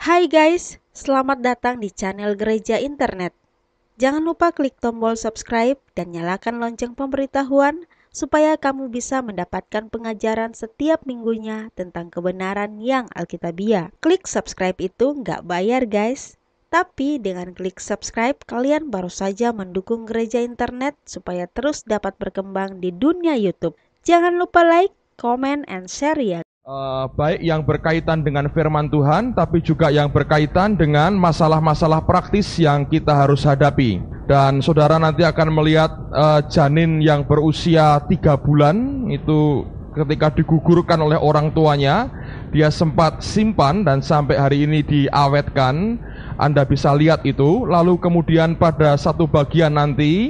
Hai guys, selamat datang di channel Gereja Internet. Jangan lupa klik tombol subscribe dan nyalakan lonceng pemberitahuan supaya kamu bisa mendapatkan pengajaran setiap minggunya tentang kebenaran yang alkitabiah. Klik subscribe itu nggak bayar guys. Tapi dengan klik subscribe, kalian baru saja mendukung Gereja Internet supaya terus dapat berkembang di dunia YouTube. Jangan lupa like, comment, and share ya. Baik yang berkaitan dengan firman Tuhan, tapi juga yang berkaitan dengan masalah-masalah praktis yang kita harus hadapi. Dan saudara nanti akan melihat janin yang berusia 3 bulan, itu ketika digugurkan oleh orang tuanya, dia sempat simpan dan sampai hari ini diawetkan. Anda bisa lihat itu. Lalu kemudian pada satu bagian nanti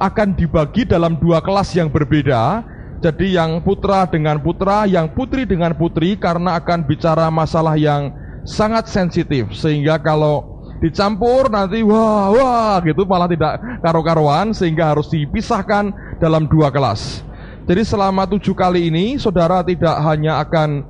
akan dibagi dalam 2 kelas yang berbeda. Jadi yang putra dengan putra, yang putri dengan putri, karena akan bicara masalah yang sangat sensitif. Sehingga kalau dicampur nanti wah gitu malah tidak karu-karuan, sehingga harus dipisahkan dalam 2 kelas. Jadi selama 7 kali ini saudara tidak hanya akan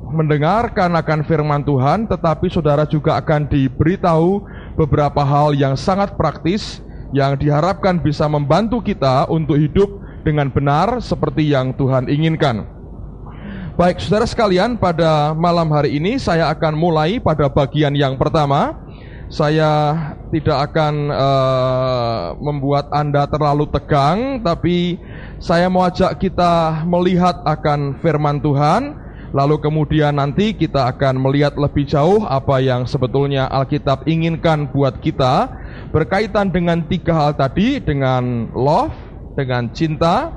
mendengarkan akan firman Tuhan, tetapi saudara juga akan diberitahu beberapa hal yang sangat praktis yang diharapkan bisa membantu kita untuk hidup dengan benar seperti yang Tuhan inginkan. Baik saudara sekalian, pada malam hari ini saya akan mulai pada bagian yang pertama. Saya tidak akan membuat Anda terlalu tegang, tapi saya mau ajak kita melihat akan firman Tuhan. Lalu kemudian nanti kita akan melihat lebih jauh apa yang sebetulnya Alkitab inginkan buat kita berkaitan dengan 3 hal tadi, dengan love, dengan cinta,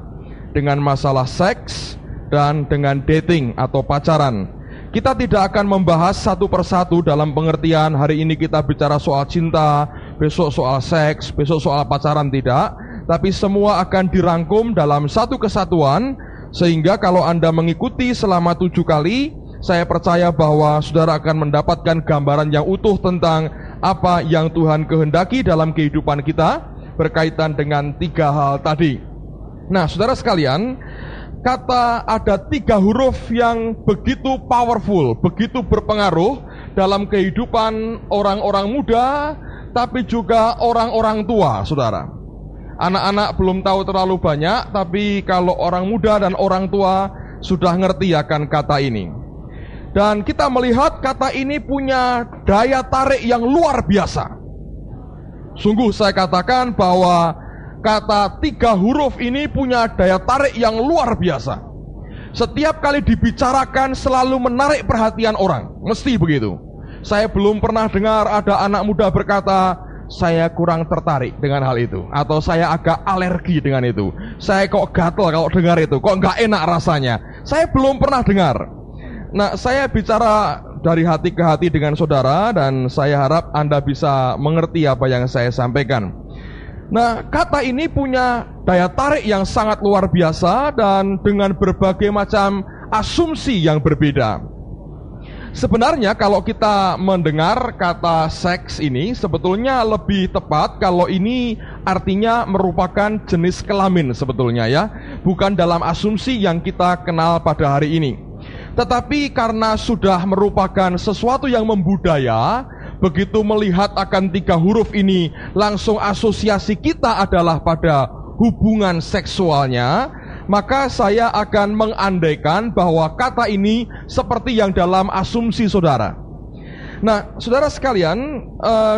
dengan masalah seks, dan dengan dating atau pacaran. Kita tidak akan membahas satu persatu dalam pengertian hari ini kita bicara soal cinta, besok soal seks, besok soal pacaran, tidak. Tapi semua akan dirangkum dalam satu kesatuan, sehingga kalau Anda mengikuti selama 7 kali, saya percaya bahwa saudara akan mendapatkan gambaran yang utuh tentang apa yang Tuhan kehendaki dalam kehidupan kita berkaitan dengan 3 hal tadi. Nah, saudara sekalian, ada 3 huruf yang begitu powerful, begitu berpengaruh dalam kehidupan orang-orang muda, tapi juga orang-orang tua, saudara. Anak-anak belum tahu terlalu banyak, tapi kalau orang muda dan orang tua sudah ngerti akan kata ini. Dan kita melihat kata ini punya daya tarik yang luar biasa. Sungguh saya katakan bahwa kata 3 huruf ini punya daya tarik yang luar biasa. Setiap kali dibicarakan selalu menarik perhatian orang, mesti begitu. Saya belum pernah dengar ada anak muda berkata, saya kurang tertarik dengan hal itu, atau saya agak alergi dengan itu, saya kok gatel kalau dengar itu, kok nggak enak rasanya. Saya belum pernah dengar. Nah, saya bicara dari hati ke hati dengan saudara, dan saya harap Anda bisa mengerti apa yang saya sampaikan. Nah, kata ini punya daya tarik yang sangat luar biasa dan dengan berbagai macam asumsi yang berbeda. Sebenarnya kalau kita mendengar kata seks ini, sebetulnya lebih tepat kalau ini artinya merupakan jenis kelamin sebetulnya ya, bukan dalam asumsi yang kita kenal pada hari ini. Tetapi karena sudah merupakan sesuatu yang membudaya, begitu melihat akan 3 huruf ini, langsung asosiasi kita adalah pada hubungan seksualnya, maka saya akan mengandaikan bahwa kata ini seperti yang dalam asumsi saudara. Nah, saudara sekalian,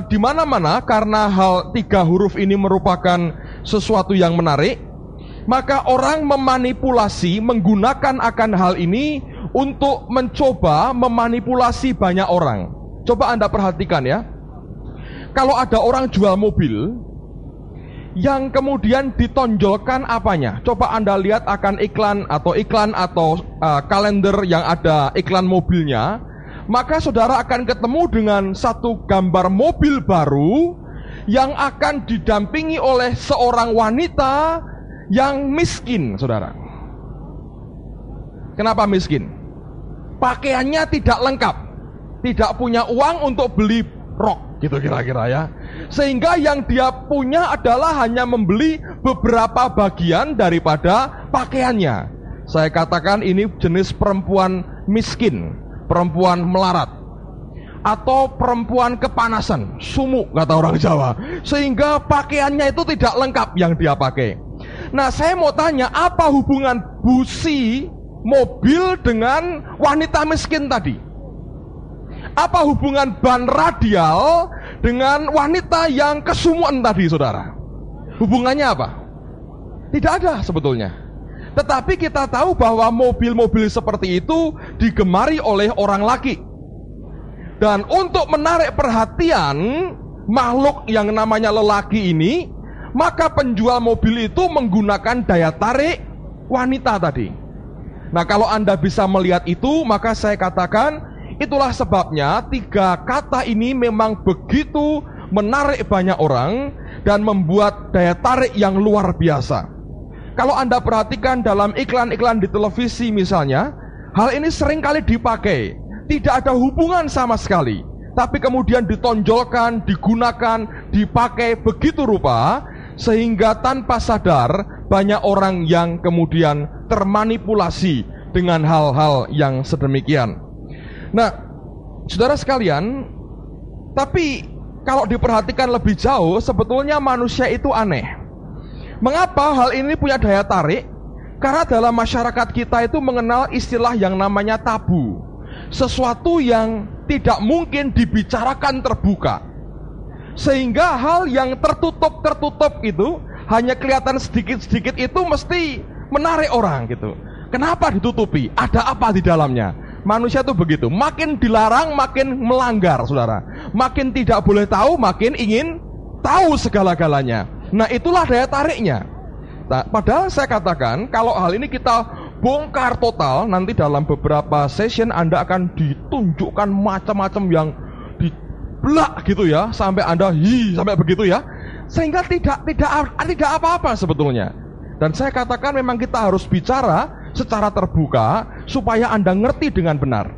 di mana-mana karena hal 3 huruf ini merupakan sesuatu yang menarik, maka orang memanipulasi menggunakan akan hal ini untuk mencoba memanipulasi banyak orang. Coba Anda perhatikan ya. Kalau ada orang jual mobil yang kemudian ditonjolkan apanya? Coba Anda lihat akan iklan atau kalender yang ada iklan mobilnya, maka saudara akan ketemu dengan satu gambar mobil baru yang akan didampingi oleh seorang wanita yang miskin, saudara. Kenapa miskin? Pakaiannya tidak lengkap, tidak punya uang untuk beli rok, gitu kira-kira ya. Sehingga yang dia punya adalah hanya membeli beberapa bagian daripada pakaiannya. Saya katakan ini jenis perempuan miskin, perempuan melarat. atau perempuan kepanasan, sumuk kata orang Jawa, sehingga pakaiannya itu tidak lengkap yang dia pakai. Nah, saya mau tanya, apa hubungan busi mobil dengan wanita miskin tadi? Apa hubungan ban radial dengan wanita yang kesumuan tadi, saudara? Hubungannya apa? Tidak ada sebetulnya. Tetapi kita tahu bahwa mobil-mobil seperti itu digemari oleh orang laki. Dan untuk menarik perhatian makhluk yang namanya lelaki ini, maka penjual mobil itu menggunakan daya tarik wanita tadi. Nah, kalau Anda bisa melihat itu, maka saya katakan itulah sebabnya 3 kata ini memang begitu menarik banyak orang dan membuat daya tarik yang luar biasa. Kalau Anda perhatikan dalam iklan-iklan di televisi misalnya, hal ini sering kali dipakai. Tidak ada hubungan sama sekali, tapi kemudian ditonjolkan, digunakan, dipakai begitu rupa, sehingga tanpa sadar banyak orang yang kemudian termanipulasi dengan hal-hal yang sedemikian. Nah, saudara sekalian, tapi kalau diperhatikan lebih jauh, sebetulnya manusia itu aneh. Mengapa hal ini punya daya tarik? Karena dalam masyarakat kita itu mengenal istilah yang namanya tabu. Sesuatu yang tidak mungkin dibicarakan terbuka, sehingga hal yang tertutup itu hanya kelihatan sedikit-sedikit itu mesti menarik orang gitu. Kenapa ditutupi? Ada apa di dalamnya? Manusia itu begitu, makin dilarang makin melanggar, saudara. Makin tidak boleh tahu, makin ingin tahu segala-galanya. Nah, itulah daya tariknya. Nah, padahal saya katakan kalau hal ini kita bongkar total, nanti dalam beberapa session Anda akan ditunjukkan macam-macam yang diblak gitu ya, sampai Anda sampai begitu ya, sehingga tidak apa-apa sebetulnya. Dan saya katakan memang kita harus bicara secara terbuka supaya Anda ngerti dengan benar.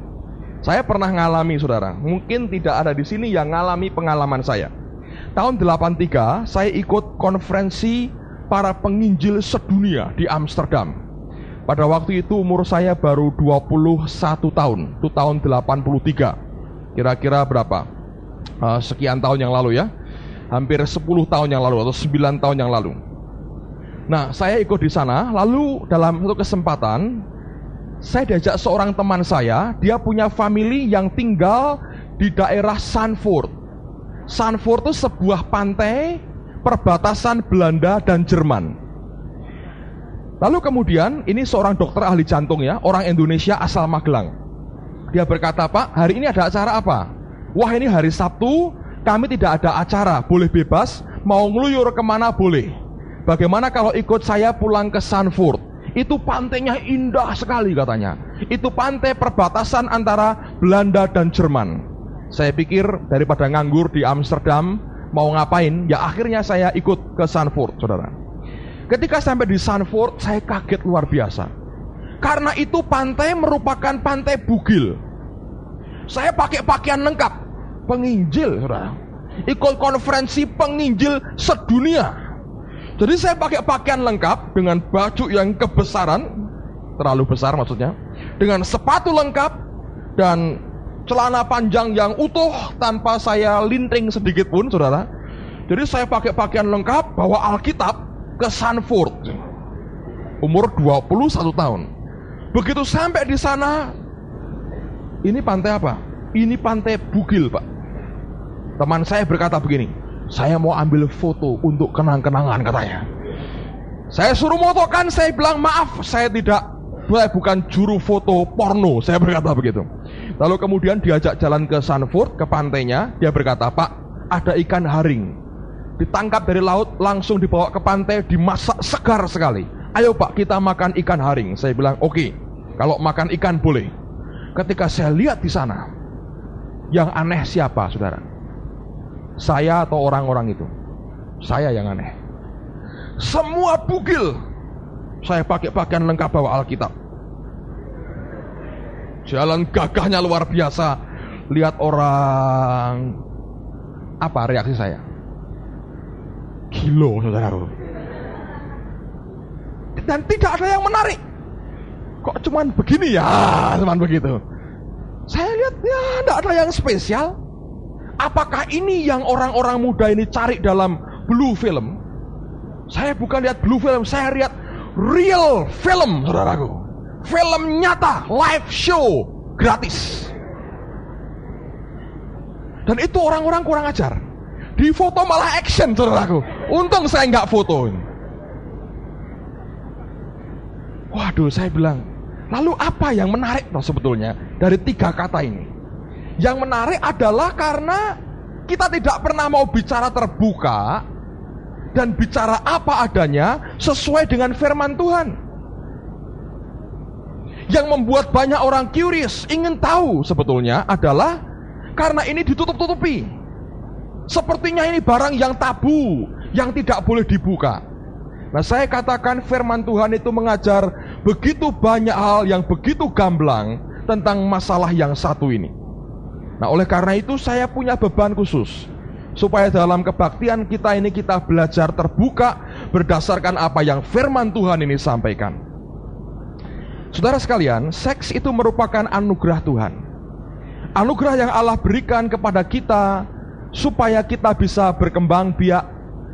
Saya pernah ngalami, saudara, mungkin tidak ada di sini yang ngalami pengalaman saya. Tahun 83 saya ikut konferensi para penginjil sedunia di Amsterdam. Pada waktu itu umur saya baru 21 tahun. Itu tahun 83. Kira-kira berapa? Sekian tahun yang lalu ya. Hampir 10 tahun yang lalu atau 9 tahun yang lalu. Nah, saya ikut di sana. Lalu dalam satu kesempatan saya diajak seorang teman saya. Dia punya family yang tinggal di daerah Zandvoort. Zandvoort itu sebuah pantai perbatasan Belanda dan Jerman. Lalu kemudian ini seorang dokter ahli jantung ya, orang Indonesia asal Magelang. Dia berkata, "Pak, hari ini ada acara apa?" "Wah, ini hari Sabtu, kami tidak ada acara, boleh bebas, mau ngeluyur kemana boleh. Bagaimana kalau ikut saya pulang ke Zandvoort? Itu pantainya indah sekali," katanya. "Itu pantai perbatasan antara Belanda dan Jerman." Saya pikir daripada nganggur di Amsterdam, mau ngapain? Ya akhirnya saya ikut ke Zandvoort, saudara. Ketika sampai di Zandvoort, saya kaget luar biasa. Karena itu pantai merupakan pantai bugil. Saya pakai pakaian lengkap, penginjil, saudara. Ikut konferensi penginjil sedunia. Jadi saya pakai pakaian lengkap dengan baju yang kebesaran, terlalu besar maksudnya, dengan sepatu lengkap dan celana panjang yang utuh tanpa saya linting sedikit pun, saudara. Jadi saya pakai pakaian lengkap, bawa Alkitab ke Zandvoort. Umur 21 tahun. Begitu sampai di sana, ini pantai apa? Ini pantai bugil, Pak. Teman saya berkata begini, "Saya mau ambil foto untuk kenang-kenangan," katanya. Saya suruh motokan, saya bilang, "Maaf, saya bukan juru foto porno," saya berkata begitu. Lalu kemudian diajak jalan ke Zandvoort, ke pantainya. Dia berkata, "Pak, ada ikan haring, ditangkap dari laut, langsung dibawa ke pantai, dimasak segar sekali. Ayo Pak, kita makan ikan haring." Saya bilang, "Oke, kalau makan ikan boleh." Ketika saya lihat di sana, yang aneh siapa, saudara? Saya atau orang-orang itu? Saya yang aneh. Semua bugil. Saya pakai pakaian lengkap, bawa Alkitab. Jalan gagahnya luar biasa. Lihat orang, apa reaksi saya? Gilo, saudara. Dan tidak ada yang menarik. Kok cuman begini ya? Cuman begitu. Saya lihat ya tidak ada yang spesial. Apakah ini yang orang-orang muda ini cari dalam blue film? Saya bukan lihat blue film, saya lihat real film, saudaraku. Film nyata, live show, gratis. Dan itu orang-orang kurang ajar. Di foto malah action, saudaraku. Untung saya nggak foto. Waduh, saya bilang, lalu apa yang menarik sebetulnya dari 3 kata ini? Yang menarik adalah karena kita tidak pernah mau bicara terbuka dan bicara apa adanya sesuai dengan firman Tuhan. Yang membuat banyak orang curious, ingin tahu sebetulnya adalah karena ini ditutup-tutupi. Sepertinya ini barang yang tabu, yang tidak boleh dibuka. Nah, saya katakan firman Tuhan itu mengajar begitu banyak hal yang begitu gamblang tentang masalah yang satu ini. Nah, oleh karena itu saya punya beban khusus supaya dalam kebaktian kita ini kita belajar terbuka berdasarkan apa yang firman Tuhan ini sampaikan. Saudara sekalian, seks itu merupakan anugerah Tuhan. Anugerah yang Allah berikan kepada kita supaya kita bisa berkembang biak,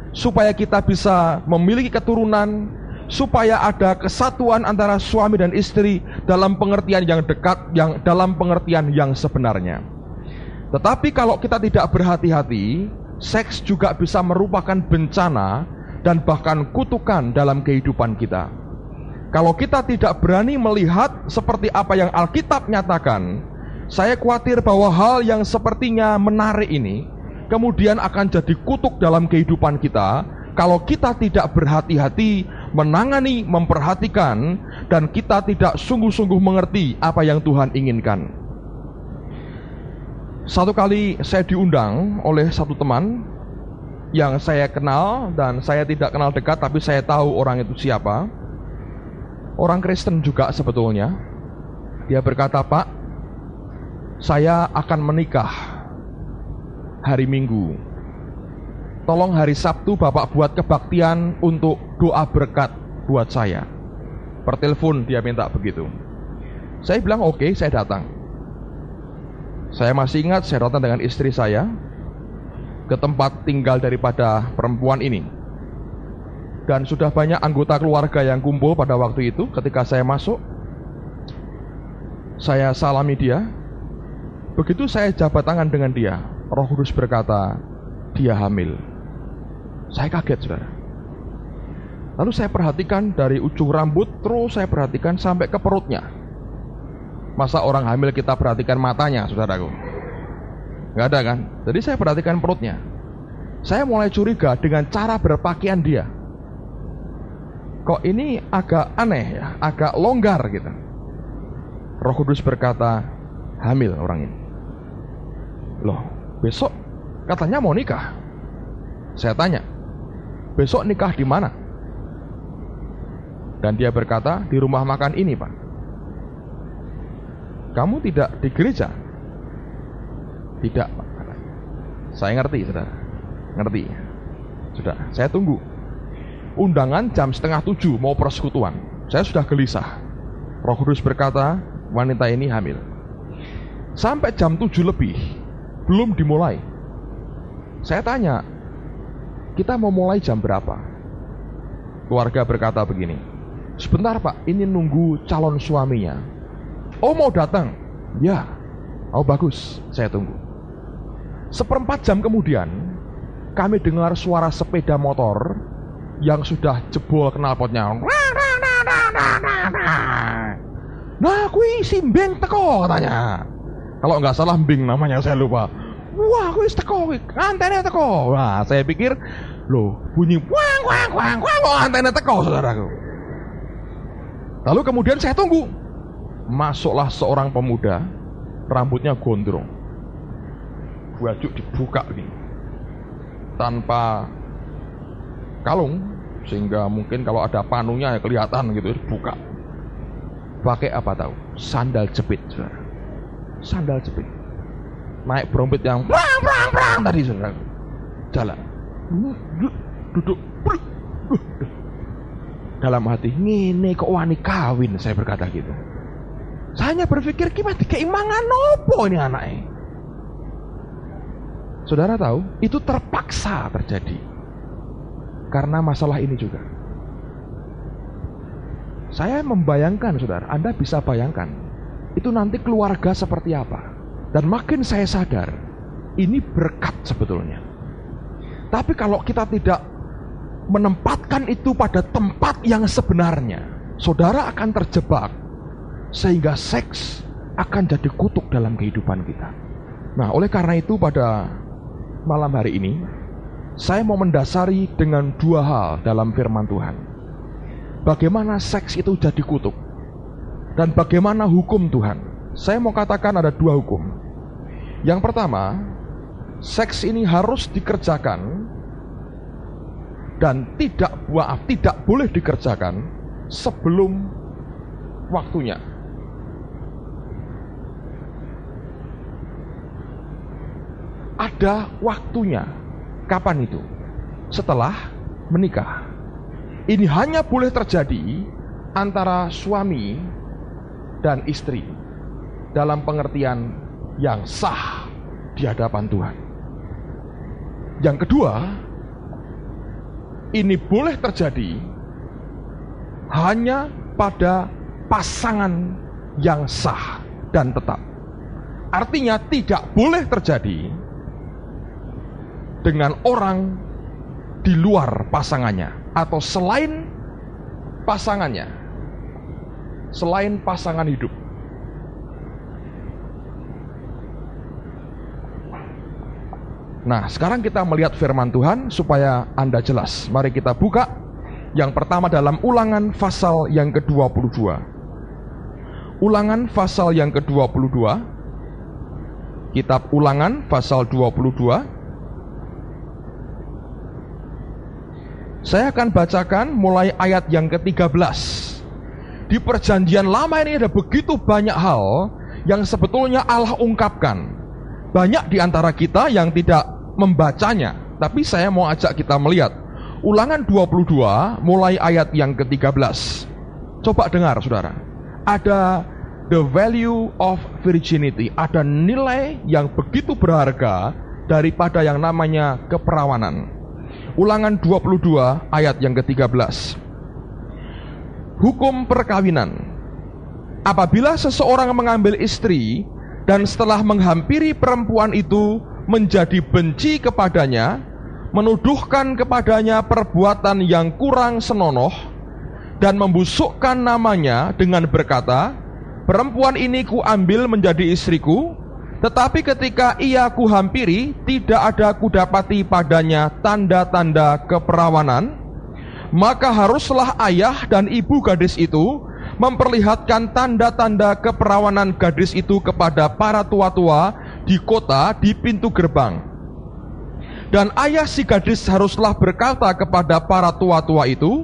supaya kita bisa memiliki keturunan, supaya ada kesatuan antara suami dan istri dalam pengertian yang dekat, yang dalam pengertian yang sebenarnya. Tetapi kalau kita tidak berhati-hati, seks juga bisa merupakan bencana dan bahkan kutukan dalam kehidupan kita. Kalau kita tidak berani melihat seperti apa yang Alkitab nyatakan, saya khawatir bahwa hal yang sepertinya menarik ini kemudian akan jadi kutuk dalam kehidupan kita kalau kita tidak berhati-hati menangani, memperhatikan, dan kita tidak sungguh-sungguh mengerti apa yang Tuhan inginkan. Satu kali saya diundang oleh satu teman yang saya kenal dan saya tidak kenal dekat, tapi saya tahu orang itu siapa. Orang Kristen juga sebetulnya. Dia berkata, "Pak, saya akan menikah hari Minggu. Tolong hari Sabtu Bapak buat kebaktian untuk doa berkat buat saya." Per telepon dia minta begitu. Saya bilang oke, saya datang. Saya masih ingat saya datang dengan istri saya ke tempat tinggal daripada perempuan ini. Dan sudah banyak anggota keluarga yang kumpul pada waktu itu. Ketika saya masuk, saya salami dia. Begitu saya jabat tangan dengan dia, Roh Kudus berkata, dia hamil. Saya kaget, saudara. Lalu saya perhatikan dari ujung rambut, terus saya perhatikan sampai ke perutnya. Masa orang hamil kita perhatikan matanya, saudaraku? Nggak ada kan? Jadi saya perhatikan perutnya. Saya mulai curiga dengan cara berpakaian dia. Kok ini agak aneh ya, agak longgar gitu. Roh Kudus berkata, hamil orang ini. Loh, besok katanya mau nikah. Saya tanya, besok nikah di mana? Dan dia berkata, di rumah makan ini, Pak. Kamu tidak di gereja? Tidak, Pak. Saya ngerti, saudara. Ngerti. Sudah, saya tunggu. Undangan jam 6:30 mau persekutuan. Saya sudah gelisah. Roh Kudus berkata, wanita ini hamil. Sampai jam 7 lebih belum dimulai. Saya tanya, kita mau mulai jam berapa? Keluarga berkata begini, sebentar Pak, ini nunggu calon suaminya. Oh, mau datang? Ya. Oh, bagus, saya tunggu. 1/4 jam kemudian kami dengar suara sepeda motor yang sudah jebol knalpotnya. Nah, kui si Mbeng teko katanya. Kalau nggak salah Mbeng namanya, saya lupa. Wah, kui teko, antena teko. Nah, saya pikir, loh, bunyi wang wang wang wang, kok antena teko, saudaraku. Lalu kemudian saya tunggu. Masuklah seorang pemuda, rambutnya gondrong, baju dibuka begini, tanpa kalung, sehingga mungkin kalau ada panunya ya kelihatan gitu, dibuka. Pakai apa tahu? Sandal jepit, saudara. Sandal jepit. Naik berompit yang brang brang brang tadi, saudara. Jalan. Duduk. Dalam hati, ngene kok wani kawin, saya berkata gitu. Saya hanya berpikir, gimana keimangan opo ini anaknya. Saudara tahu, itu terpaksa terjadi karena masalah ini juga. Saya membayangkan, saudara, Anda bisa bayangkan itu nanti keluarga seperti apa. Dan makin saya sadar, ini berkat sebetulnya. Tapi kalau kita tidak menempatkan itu pada tempat yang sebenarnya, saudara akan terjebak, sehingga seks akan jadi kutuk dalam kehidupan kita. Nah, oleh karena itu pada malam hari ini, saya mau mendasari dengan dua hal dalam firman Tuhan. Bagaimana seks itu jadi kutuk, dan bagaimana hukum Tuhan. Saya mau katakan ada dua hukum. Yang pertama, seks ini harus dikerjakan dan tidak boleh dikerjakan sebelum waktunya. Ada waktunya. Kapan itu? Setelah menikah. Ini hanya boleh terjadi antara suami dan istri dalam pengertian yang sah di hadapan Tuhan. Yang kedua, ini boleh terjadi hanya pada pasangan yang sah dan tetap. Artinya tidak boleh terjadi dengan orang di luar pasangannya atau selain pasangannya, selain pasangan hidup. Nah, sekarang kita melihat firman Tuhan supaya Anda jelas. Mari kita buka yang pertama dalam Ulangan pasal yang ke-22. Ulangan pasal yang ke-22. Kitab Ulangan pasal 22. Saya akan bacakan mulai ayat yang ke-13. Di perjanjian lama ini ada begitu banyak hal yang sebetulnya Allah ungkapkan. Banyak di antara kita yang tidak membacanya, tapi saya mau ajak kita melihat Ulangan 22 mulai ayat yang ke-13. Coba dengar, saudara. Ada the value of virginity, ada nilai yang begitu berharga daripada yang namanya keperawanan. Ulangan 22 ayat yang ke-13. Hukum perkawinan. Apabila seseorang mengambil istri dan setelah menghampiri perempuan itu menjadi benci kepadanya, menuduhkan kepadanya perbuatan yang kurang senonoh dan membusukkan namanya dengan berkata, perempuan ini kuambil menjadi istriku, tetapi ketika ia kuhampiri, tidak ada kudapati padanya tanda-tanda keperawanan, maka haruslah ayah dan ibu gadis itu memperlihatkan tanda-tanda keperawanan gadis itu kepada para tua-tua di kota di pintu gerbang. Dan ayah si gadis haruslah berkata kepada para tua-tua itu,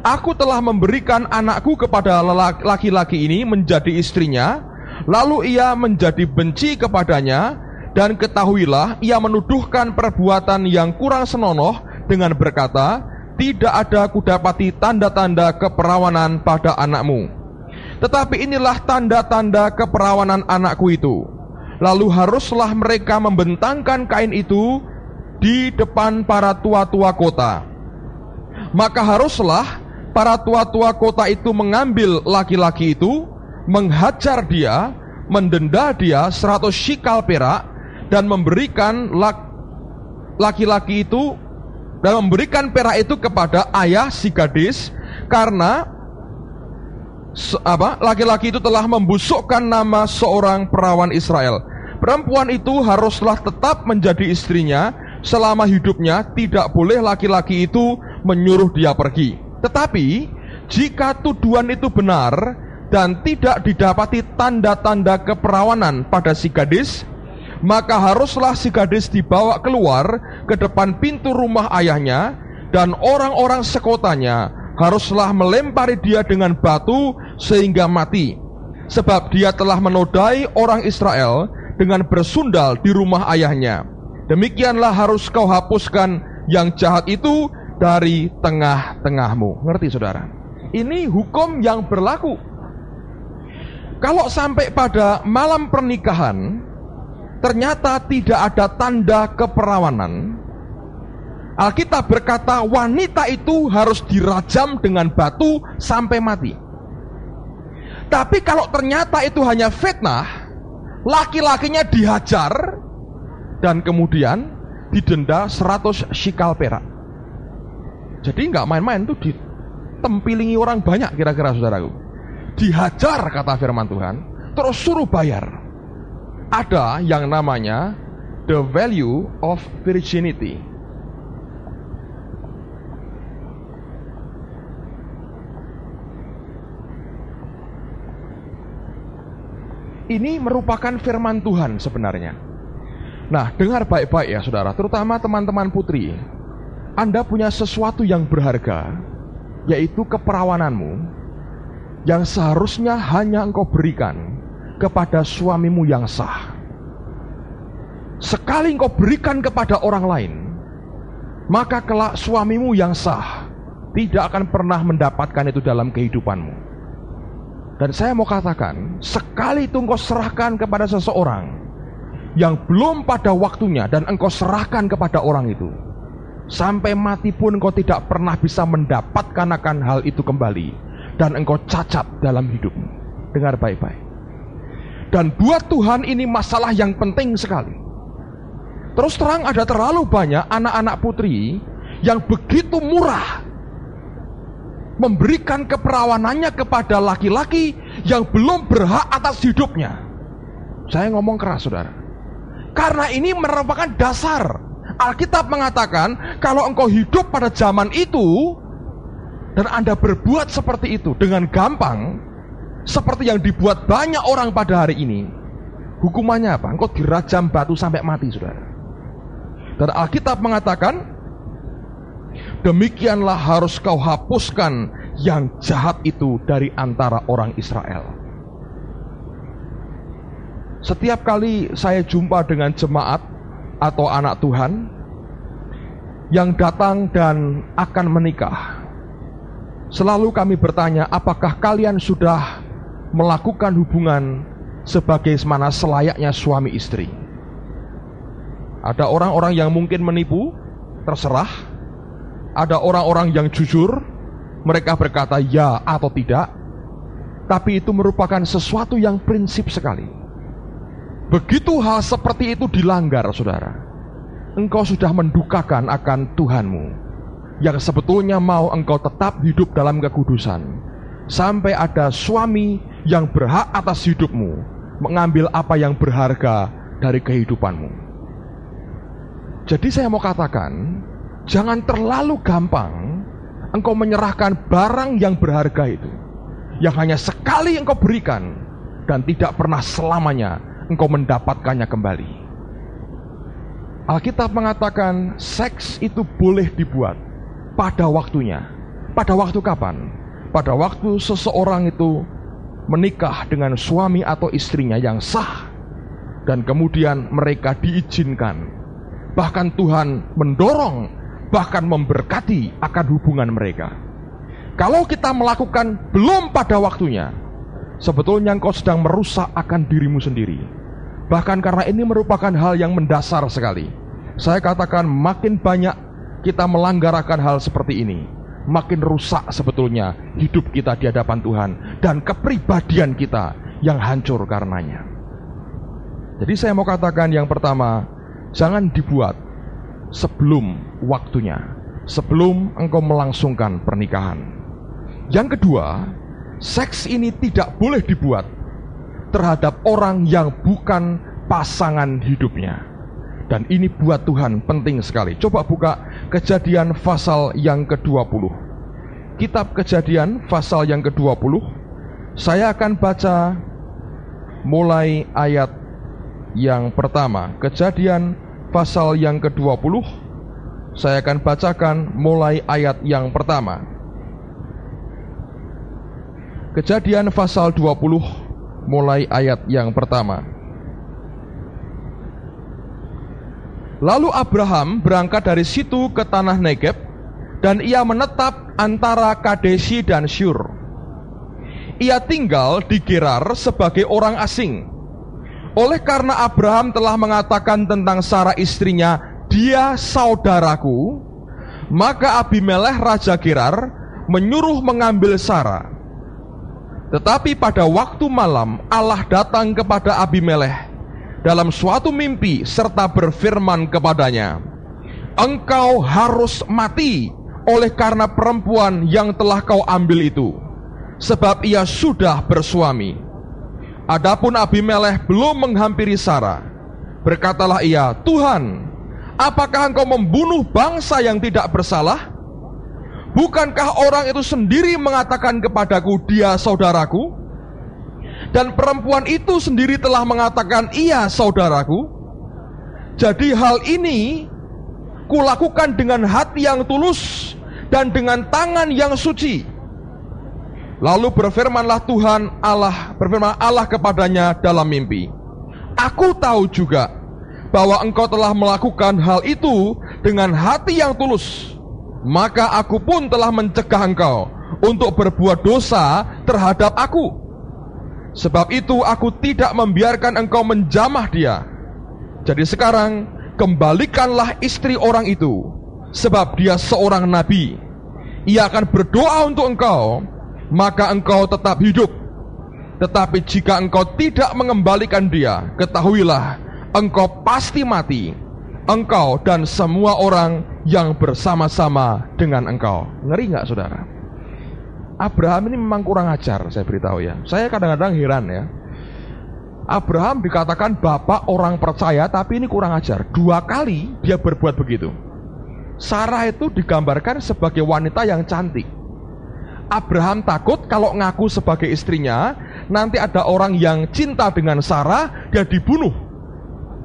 aku telah memberikan anakku kepada laki-laki ini menjadi istrinya. Lalu ia menjadi benci kepadanya, dan ketahuilah ia menuduhkan perbuatan yang kurang senonoh dengan berkata, tidak ada kudapati tanda-tanda keperawanan pada anakmu. Tetapi inilah tanda-tanda keperawanan anakku itu. Lalu haruslah mereka membentangkan kain itu di depan para tua-tua kota. Maka haruslah para tua-tua kota itu mengambil laki-laki itu, menghajar dia, mendenda dia 100 shikal perak, dan memberikan laki-laki itu, dan memberikan perak itu kepada ayah si gadis, karena laki-laki itu telah membusukkan nama seorang perawan Israel. Perempuan itu haruslah tetap menjadi istrinya selama hidupnya, tidak boleh laki-laki itu menyuruh dia pergi. Tetapi jika tuduhan itu benar dan tidak didapati tanda-tanda keperawanan pada si gadis, maka haruslah si gadis dibawa keluar ke depan pintu rumah ayahnya, dan orang-orang sekotanya haruslah melempari dia dengan batu sehingga mati, sebab dia telah menodai orang Israel dengan bersundal di rumah ayahnya. Demikianlah harus kau hapuskan yang jahat itu dari tengah-tengahmu. Ngerti, saudara? Ini hukum yang berlaku. Kalau sampai pada malam pernikahan ternyata tidak ada tanda keperawanan, Alkitab berkata wanita itu harus dirajam dengan batu sampai mati. Tapi kalau ternyata itu hanya fitnah, laki-lakinya dihajar dan kemudian didenda 100 shikal perak. Jadi nggak main-main tuh, ditempilingi orang banyak kira-kira saudaraku. Dihajar kata firman Tuhan, terus suruh bayar. Ada yang namanya the value of virginity. Ini merupakan firman Tuhan sebenarnya. Nah, dengar baik-baik ya saudara, terutama teman-teman putri. Anda punya sesuatu yang berharga, yaitu keperawananmu, yang seharusnya hanya engkau berikan kepada suamimu yang sah. Sekali engkau berikan kepada orang lain, maka kelak suamimu yang sah tidak akan pernah mendapatkan itu dalam kehidupanmu. Dan saya mau katakan, sekali itu engkau serahkan kepada seseorang yang belum pada waktunya dan engkau serahkan kepada orang itu, sampai mati pun engkau tidak pernah bisa mendapatkan akan hal itu kembali, dan engkau cacat dalam hidupmu. Dengar baik-baik. Dan buat Tuhan ini masalah yang penting sekali. Terus terang ada terlalu banyak anak-anak putri yang begitu murah memberikan keperawanannya kepada laki-laki yang belum berhak atas hidupnya. Saya ngomong keras saudara, karena ini merupakan dasar. Alkitab mengatakan kalau engkau hidup pada zaman itu dan Anda berbuat seperti itu dengan gampang, seperti yang dibuat banyak orang pada hari ini, hukumannya apa? Engkau dirajam batu sampai mati saudara. Dan Alkitab mengatakan demikianlah harus kau hapuskan yang jahat itu dari antara orang Israel. Setiap kali saya jumpa dengan jemaat atau anak Tuhan yang datang dan akan menikah, selalu kami bertanya, apakah kalian sudah melakukan hubungan sebagaimana selayaknya suami istri? Ada orang-orang yang mungkin menipu, terserah. Ada orang-orang yang jujur, mereka berkata ya atau tidak. Tapi itu merupakan sesuatu yang prinsip sekali. Begitu hal seperti itu dilanggar saudara, engkau sudah mendukakan akan Tuhanmu, yang sebetulnya mau engkau tetap hidup dalam kekudusan, sampai ada suami yang berhak atas hidupmu mengambil apa yang berharga dari kehidupanmu. Jadi saya mau katakan, jangan terlalu gampang engkau menyerahkan barang yang berharga itu, yang hanya sekali engkau berikan dan tidak pernah selamanya engkau mendapatkannya kembali. Alkitab mengatakan seks itu boleh dibuat pada waktunya. Pada waktu kapan? Pada waktu seseorang itu menikah dengan suami atau istrinya yang sah, dan kemudian mereka diizinkan. Bahkan Tuhan mendorong, bahkan memberkati akan hubungan mereka. Kalau kita melakukan belum pada waktunya, sebetulnya engkau sedang merusak akan dirimu sendiri. Bahkan karena ini merupakan hal yang mendasar sekali. Saya katakan makin banyak kita melanggar akan hal seperti ini, makin rusak sebetulnya hidup kita di hadapan Tuhan dan kepribadian kita yang hancur karenanya. Jadi saya mau katakan yang pertama, jangan dibuat sebelum waktunya, sebelum engkau melangsungkan pernikahan. Yang kedua, seks ini tidak boleh dibuat terhadap orang yang bukan pasangan hidupnya. Dan ini buat Tuhan penting sekali. Coba buka Kejadian pasal yang ke-20. Kitab Kejadian pasal yang ke-20. Saya akan baca mulai ayat yang pertama. Kejadian pasal yang ke-20. Saya akan bacakan mulai ayat yang pertama. Kejadian pasal 20 mulai ayat yang pertama. Lalu Abraham berangkat dari situ ke tanah Negeb, dan ia menetap antara Kadesi dan Syur. ia tinggal di Gerar sebagai orang asing. Oleh karena Abraham telah mengatakan tentang Sarah istrinya, dia saudaraku, maka Abimelekh raja Gerar menyuruh mengambil Sarah. Tetapi pada waktu malam Allah datang kepada Abimelekh dalam suatu mimpi serta berfirman kepadanya, engkau harus mati oleh karena perempuan yang telah kau ambil itu, sebab ia sudah bersuami. Adapun Abimelekh belum menghampiri Sarah. Berkatalah ia, Tuhan, apakah engkau membunuh bangsa yang tidak bersalah? Bukankah orang itu sendiri mengatakan kepadaku, dia saudaraku? Dan perempuan itu sendiri telah mengatakan, iya saudaraku. Jadi hal ini kulakukan dengan hati yang tulus dan dengan tangan yang suci. Lalu berfirmanlah Tuhan Allah, berfirman Allah kepadanya dalam mimpi, aku tahu juga bahwa engkau telah melakukan hal itu dengan hati yang tulus. Maka aku pun telah mencegah engkau untuk berbuat dosa terhadap aku. Sebab itu aku tidak membiarkan engkau menjamah dia. Jadi sekarang kembalikanlah istri orang itu, sebab dia seorang nabi. Ia akan berdoa untuk engkau, maka engkau tetap hidup. Tetapi jika engkau tidak mengembalikan dia, ketahuilah engkau pasti mati, engkau dan semua orang yang bersama-sama dengan engkau. Ngeri nggak saudara? Abraham ini memang kurang ajar, saya beritahu ya. Saya kadang-kadang heran ya. Abraham dikatakan bapak orang percaya, tapi ini kurang ajar. 2 kali dia berbuat begitu. Sarah itu digambarkan sebagai wanita yang cantik. Abraham takut kalau ngaku sebagai istrinya, nanti ada orang yang cinta dengan Sarah, dia dibunuh.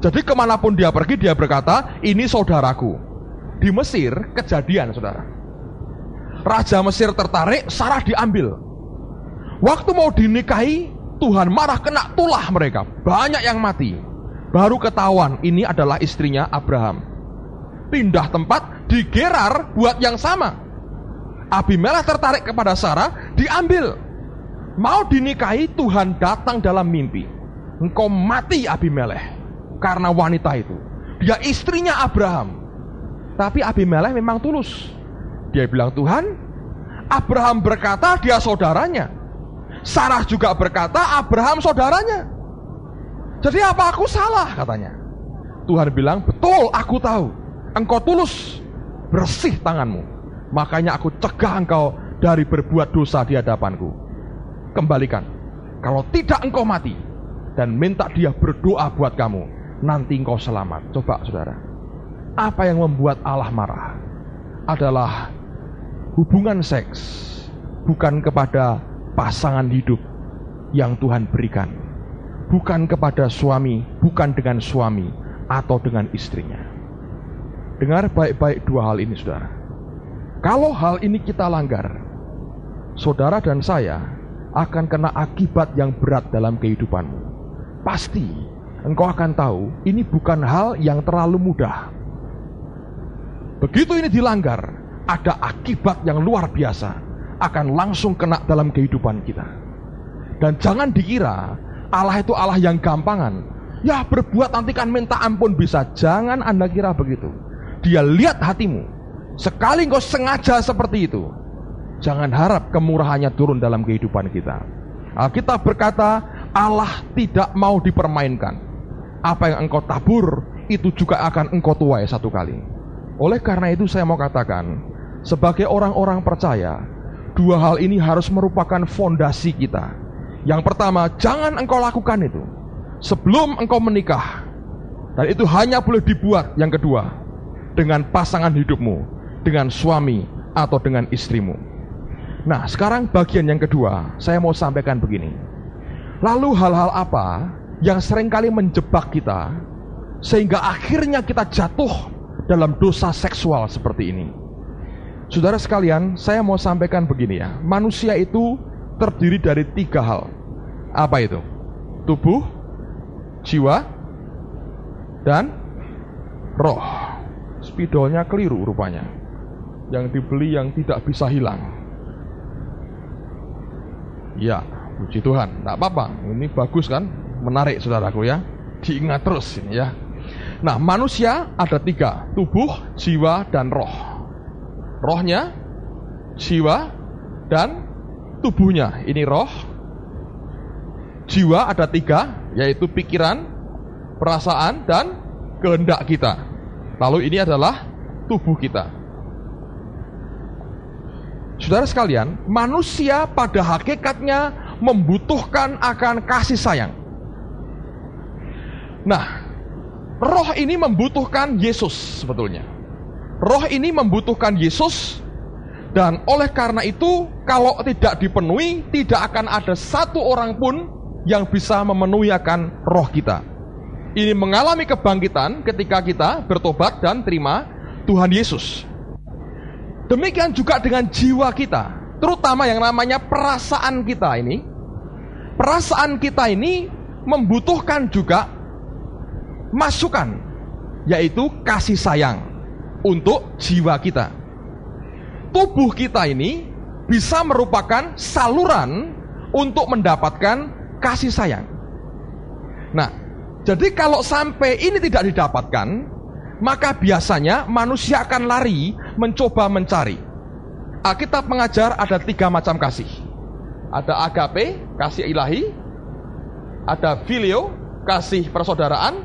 Jadi kemanapun dia pergi, dia berkata, ini saudaraku. Di Mesir kejadian saudara, Raja Mesir tertarik, Sarah diambil. Waktu mau dinikahi, Tuhan marah, kena tulah mereka, banyak yang mati. Baru ketahuan ini adalah istrinya Abraham. Pindah tempat di Gerar buat yang sama. Abimelekh tertarik kepada Sarah, diambil. Mau dinikahi, Tuhan datang dalam mimpi, engkau mati Abimelekh karena wanita itu. Dia istrinya Abraham. Tapi Abimelekh memang tulus. Dia bilang, Tuhan, Abraham berkata dia saudaranya, Sarah juga berkata Abraham saudaranya. Jadi apa aku salah katanya. Tuhan bilang, betul, aku tahu engkau tulus, bersih tanganmu, makanya aku cegah engkau dari berbuat dosa di hadapanku. Kembalikan, kalau tidak engkau mati, dan minta dia berdoa buat kamu, nanti engkau selamat. Coba saudara, apa yang membuat Allah marah adalah hubungan seks, bukan kepada pasangan hidup yang Tuhan berikan, bukan kepada suami, bukan dengan suami atau dengan istrinya. Dengar baik-baik 2 hal ini saudara. Kalau hal ini kita langgar, saudara dan saya akan kena akibat yang berat dalam kehidupanmu. Pasti engkau akan tahu ini bukan hal yang terlalu mudah. Begitu ini dilanggar, ada akibat yang luar biasa, akan langsung kena dalam kehidupan kita. Dan jangan dikira Allah itu Allah yang gampangan. Ya berbuat nanti kan minta ampun bisa. Jangan Anda kira begitu. Dia lihat hatimu. Sekali engkau sengaja seperti itu, jangan harap kemurahannya turun dalam kehidupan kita. Alkitab berkata, Allah tidak mau dipermainkan. Apa yang engkau tabur, itu juga akan engkau tuai satu kali. Oleh karena itu saya mau katakan, sebagai orang-orang percaya, 2 hal ini harus merupakan fondasi kita. Yang pertama, jangan engkau lakukan itu sebelum engkau menikah. Dan itu hanya boleh dibuat, yang kedua, dengan pasangan hidupmu, dengan suami atau dengan istrimu. Nah, sekarang bagian yang kedua, saya mau sampaikan begini. Lalu hal-hal apa yang seringkali menjebak kita, sehingga akhirnya kita jatuh dalam dosa seksual seperti ini? Saudara sekalian, saya mau sampaikan begini ya. Manusia itu terdiri dari 3 hal. Apa itu? Tubuh, jiwa, dan roh. Spidolnya keliru rupanya. Yang dibeli yang tidak bisa hilang. Ya, Puji Tuhan, tidak apa-apa. Ini bagus kan, menarik saudaraku ya. Diingat terus ini ya. Nah, manusia ada 3, tubuh, jiwa, dan roh. Rohnya, jiwa, dan tubuhnya. Ini roh. Jiwa ada 3, yaitu pikiran, perasaan, dan kehendak kita. Lalu ini adalah tubuh kita. Saudara sekalian, manusia pada hakikatnya membutuhkan akan kasih sayang. Nah, roh ini membutuhkan Yesus sebetulnya. Roh ini membutuhkan Yesus, dan oleh karena itu, kalau tidak dipenuhi, tidak akan ada satu orang pun yang bisa memenuhi akan roh kita. Ini mengalami kebangkitan ketika kita bertobat dan terima Tuhan Yesus. Demikian juga dengan jiwa kita, terutama yang namanya perasaan kita ini. Perasaan kita ini membutuhkan juga masukan, yaitu kasih sayang untuk jiwa kita. Tubuh kita ini bisa merupakan saluran untuk mendapatkan kasih sayang. Nah, jadi kalau sampai ini tidak didapatkan, maka biasanya manusia akan lari mencoba mencari. Alkitab mengajar ada 3 macam kasih. Ada agape, kasih ilahi. Ada filio, kasih persaudaraan.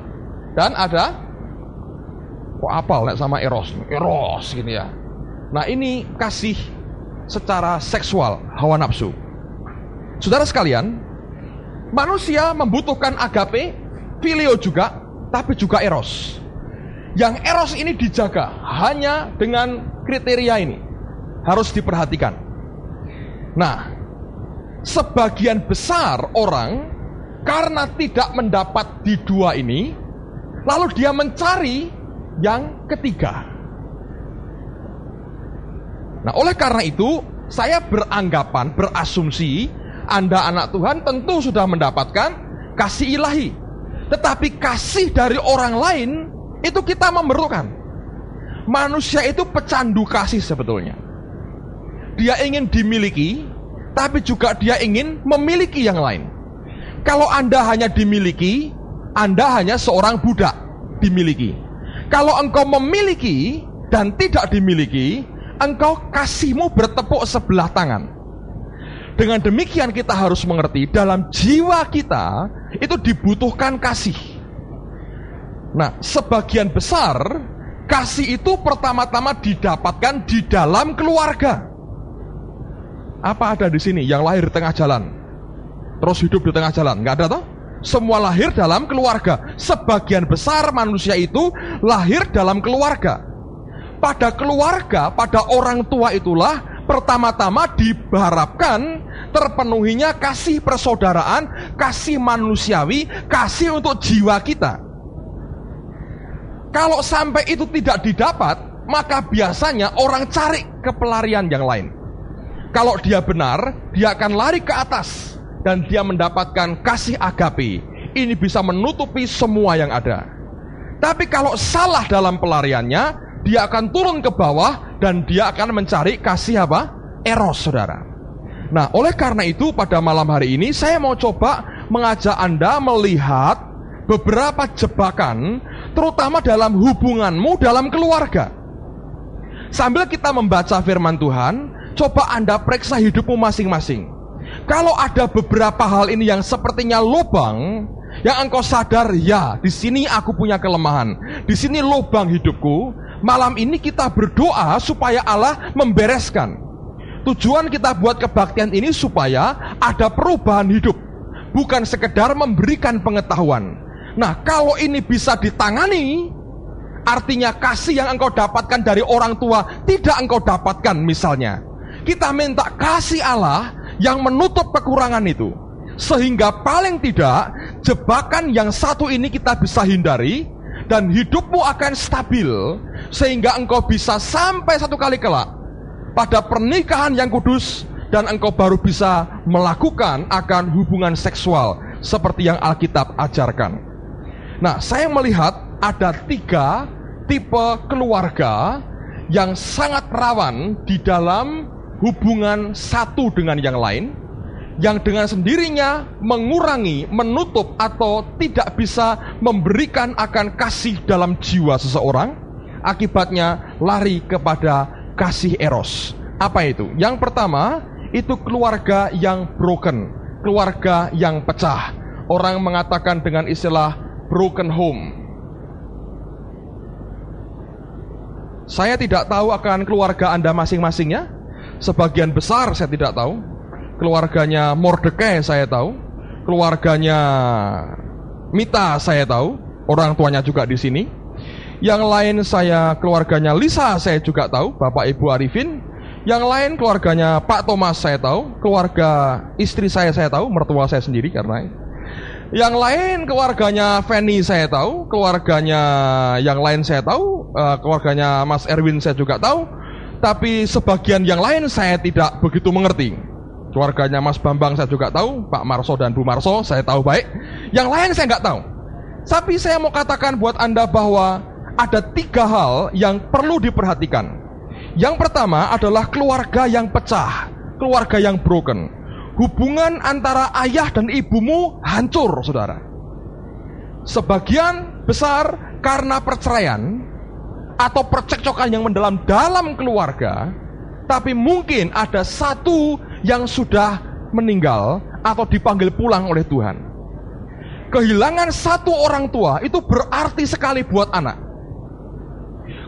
Dan ada, kok apal sama eros gini ya. Nah, ini kasih secara seksual, hawa nafsu. Saudara sekalian, manusia membutuhkan agape, filio juga, tapi juga eros. Yang eros ini dijaga hanya dengan kriteria ini, harus diperhatikan. Nah, sebagian besar orang karena tidak mendapat di 2 ini, lalu dia mencari yang ketiga. Nah, oleh karena itu, saya beranggapan, berasumsi, Anda anak Tuhan tentu sudah mendapatkan kasih ilahi. Tetapi kasih dari orang lain, itu kita memerlukan. Manusia itu pecandu kasih sebetulnya. Dia ingin dimiliki, tapi juga dia ingin memiliki yang lain. Kalau Anda hanya dimiliki, Anda hanya seorang budak dimiliki. Kalau engkau memiliki dan tidak dimiliki, engkau kasihmu bertepuk sebelah tangan. Dengan demikian kita harus mengerti, dalam jiwa kita itu dibutuhkan kasih. Nah, sebagian besar kasih itu pertama-tama didapatkan di dalam keluarga. Apa ada di sini yang lahir di tengah jalan, terus hidup di tengah jalan? Nggak ada toh? Semua lahir dalam keluarga. Sebagian besar manusia itu lahir dalam keluarga. Pada keluarga, pada orang tua itulah pertama-tama diharapkan terpenuhinya kasih persaudaraan, kasih manusiawi, kasih untuk jiwa kita. Kalau sampai itu tidak didapat, maka biasanya orang cari ke pelarian yang lain. Kalau dia benar, dia akan lari ke atas dan dia mendapatkan kasih agape. Ini bisa menutupi semua yang ada. Tapi kalau salah dalam pelariannya, dia akan turun ke bawah dan dia akan mencari kasih apa? Eros, saudara. Nah, oleh karena itu pada malam hari ini saya mau coba mengajak Anda melihat beberapa jebakan, terutama dalam hubunganmu dalam keluarga. Sambil kita membaca firman Tuhan, coba Anda periksa hidupmu masing-masing. Kalau ada beberapa hal ini yang sepertinya lubang, yang engkau sadar, ya, di sini aku punya kelemahan, di sini lubang hidupku. Malam ini kita berdoa supaya Allah membereskan. Tujuan kita buat kebaktian ini supaya ada perubahan hidup, bukan sekedar memberikan pengetahuan. Nah, kalau ini bisa ditangani, artinya kasih yang engkau dapatkan dari orang tua tidak engkau dapatkan misalnya. Kita minta kasih Allah yang menutup kekurangan itu, sehingga paling tidak jebakan yang satu ini kita bisa hindari, dan hidupmu akan stabil, sehingga engkau bisa sampai satu kali kelak pada pernikahan yang kudus, dan engkau baru bisa melakukan akan hubungan seksual seperti yang Alkitab ajarkan. Nah, saya melihat ada 3 tipe keluarga yang sangat rawan di dalam hubungan satu dengan yang lain. yang dengan sendirinya mengurangi, menutup, atau tidak bisa memberikan akan kasih dalam jiwa seseorang. Akibatnya lari kepada kasih eros. Apa itu? Yang pertama, itu keluarga yang broken, keluarga yang pecah. Orang mengatakan dengan istilah broken home. Saya tidak tahu akan keluarga Anda masing-masingnya. Sebagian besar saya tidak tahu. Keluarganya Mordekai saya tahu, keluarganya Mita saya tahu, orang tuanya juga di sini. Yang lain keluarganya Lisa saya juga tahu, Bapak Ibu Arifin. Yang lain keluarganya Pak Thomas saya tahu, keluarga istri saya tahu, mertua saya sendiri karena. Yang lain keluarganya Fanny saya tahu, keluarganya yang lain saya tahu, keluarganya Mas Erwin saya juga tahu. Tapi sebagian yang lain saya tidak begitu mengerti. Keluarganya Mas Bambang saya juga tahu, Pak Marso dan Bu Marso saya tahu baik. Yang lain saya nggak tahu. Tapi saya mau katakan buat Anda bahwa ada 3 hal yang perlu diperhatikan. Yang pertama adalah keluarga yang pecah, keluarga yang broken. Hubungan antara ayah dan ibumu hancur, saudara. Sebagian besar karena perceraian atau percekcokan yang mendalam dalam keluarga. Tapi mungkin ada satu yang sudah meninggal atau dipanggil pulang oleh Tuhan. Kehilangan satu orang tua itu berarti sekali buat anak.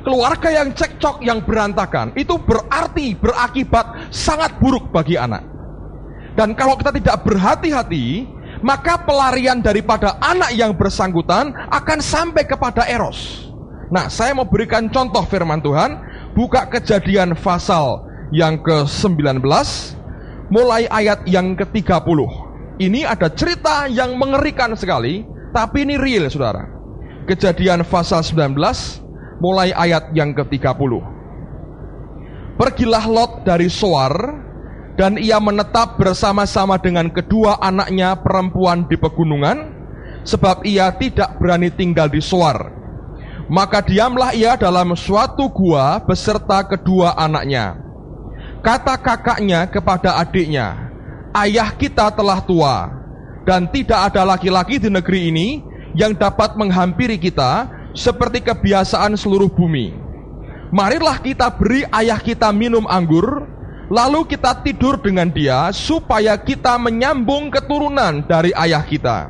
Keluarga yang cekcok, yang berantakan, itu berakibat sangat buruk bagi anak. Dan kalau kita tidak berhati-hati, maka pelarian daripada anak yang bersangkutan akan sampai kepada eros. Nah, saya mau berikan contoh firman Tuhan. Buka Kejadian pasal yang ke-19, mulai ayat yang ke-30. Ini ada cerita yang mengerikan sekali, tapi ini real, saudara. Kejadian pasal 19, mulai ayat yang ke-30. Pergilah Lot dari Zoar, dan ia menetap bersama-sama dengan kedua anaknya perempuan di pegunungan, sebab ia tidak berani tinggal di Zoar. Maka diamlah ia dalam suatu gua beserta kedua anaknya. Kata kakaknya kepada adiknya, ayah kita telah tua, dan tidak ada laki-laki di negeri ini yang dapat menghampiri kita seperti kebiasaan seluruh bumi. Marilah kita beri ayah kita minum anggur, lalu kita tidur dengan dia, supaya kita menyambung keturunan dari ayah kita.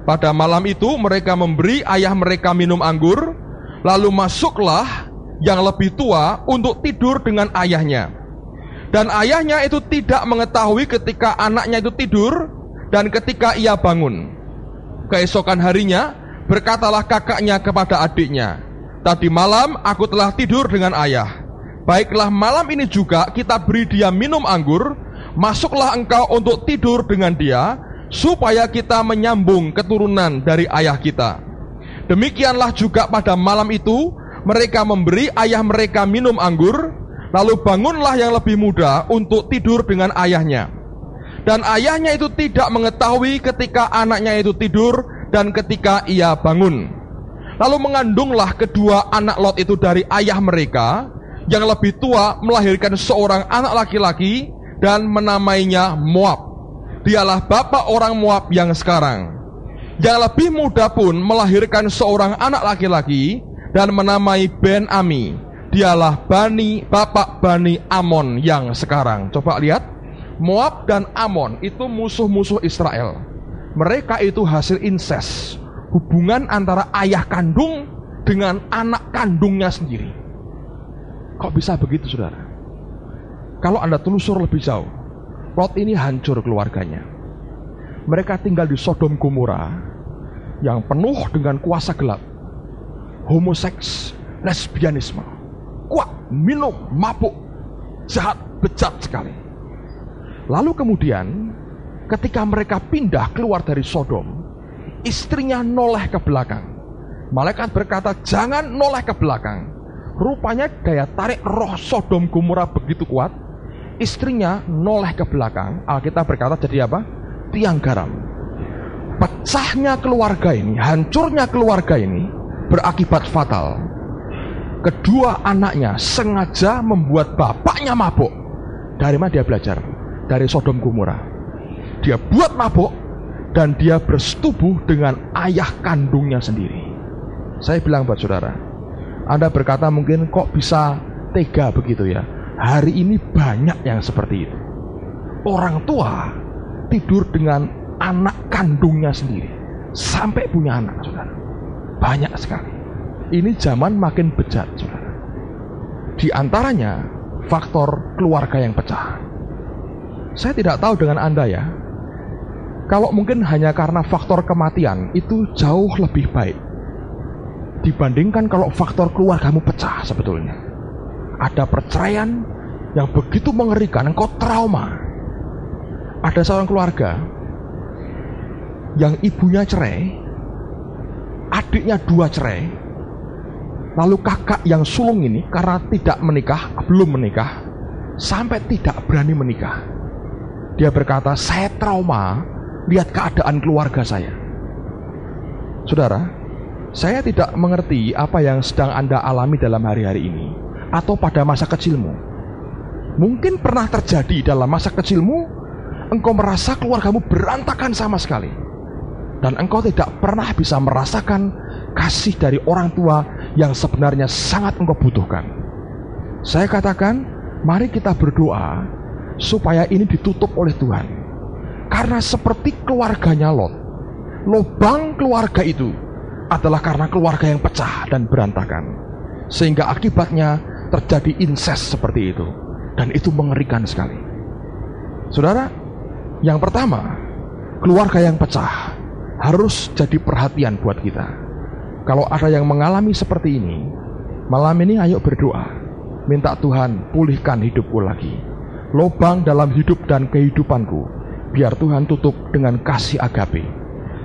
Pada malam itu mereka memberi ayah mereka minum anggur, lalu masuklah yang lebih tua untuk tidur dengan ayahnya. Dan ayahnya itu tidak mengetahui ketika anaknya itu tidur dan ketika ia bangun. Keesokan harinya berkatalah kakaknya kepada adiknya, tadi malam aku telah tidur dengan ayah. Baiklah, malam ini juga kita beri dia minum anggur, masuklah engkau untuk tidur dengan dia, supaya kita menyambung keturunan dari ayah kita. Demikianlah juga pada malam itu mereka memberi ayah mereka minum anggur, lalu bangunlah yang lebih muda untuk tidur dengan ayahnya. Dan ayahnya itu tidak mengetahui ketika anaknya itu tidur dan ketika ia bangun. Lalu mengandunglah kedua anak Lot itu dari ayah mereka. Yang lebih tua melahirkan seorang anak laki-laki dan menamainya Moab. Dialah bapak orang Moab yang sekarang. Yang lebih muda pun melahirkan seorang anak laki-laki dan menamai Ben-Ami. Dialah bapak Bani Amon yang sekarang. Coba lihat, Moab dan Amon itu musuh-musuh Israel. Mereka itu hasil incest, hubungan antara ayah kandung dengan anak kandungnya sendiri. Kok bisa begitu, saudara? Kalau Anda telusur lebih jauh, Lot ini hancur keluarganya. Mereka tinggal di Sodom Gomora yang penuh dengan kuasa gelap, homoseks, lesbianisme, kuat, minum, mabuk, jahat, bejat sekali. Lalu kemudian ketika mereka pindah keluar dari Sodom, istrinya noleh ke belakang. Malaikat berkata, jangan noleh ke belakang. Rupanya daya tarik roh Sodom Gomora begitu kuat, istrinya noleh ke belakang. Alkitab berkata jadi apa? Tiang garam. Pecahnya keluarga ini, hancurnya keluarga ini berakibat fatal. Kedua anaknya sengaja membuat bapaknya mabuk. Dari mana dia belajar? Dari Sodom Gomora. dia buat mabuk, dan dia bersetubuh dengan ayah kandungnya sendiri. Saya bilang buat saudara, Anda berkata mungkin kok bisa tega begitu ya. Hari ini banyak yang seperti itu. Orang tua tidur dengan anak kandungnya sendiri, sampai punya anak, saudara. Banyak sekali. Ini zaman makin bejat, saudara. Di antaranya faktor keluarga yang pecah. Saya tidak tahu dengan Anda ya. Kalau mungkin hanya karena faktor kematian, itu jauh lebih baik dibandingkan kalau faktor keluargamu pecah sebetulnya. Ada perceraian yang begitu mengerikan, engkau trauma. Ada seorang keluarga yang ibunya cerai, adiknya 2 cerai, lalu kakak yang sulung ini karena belum menikah, sampai tidak berani menikah. Dia berkata, saya trauma lihat keadaan keluarga saya. Saudara, saya tidak mengerti apa yang sedang Anda alami dalam hari-hari ini, atau pada masa kecilmu. Mungkin pernah terjadi dalam masa kecilmu, engkau merasa keluargamu berantakan sama sekali, dan engkau tidak pernah bisa merasakan kasih dari orang tua yang sebenarnya sangat engkau butuhkan. Saya katakan, mari kita berdoa supaya ini ditutup oleh Tuhan. Karena seperti keluarganya Lot, lubang keluarga itu adalah karena keluarga yang pecah dan berantakan, sehingga akibatnya terjadi incest seperti itu, dan itu mengerikan sekali. Saudara, yang pertama, keluarga yang pecah harus jadi perhatian buat kita. Kalau ada yang mengalami seperti ini, malam ini ayo berdoa, minta Tuhan pulihkan hidupku lagi, lubang dalam hidup dan kehidupanku, biar Tuhan tutup dengan kasih agape.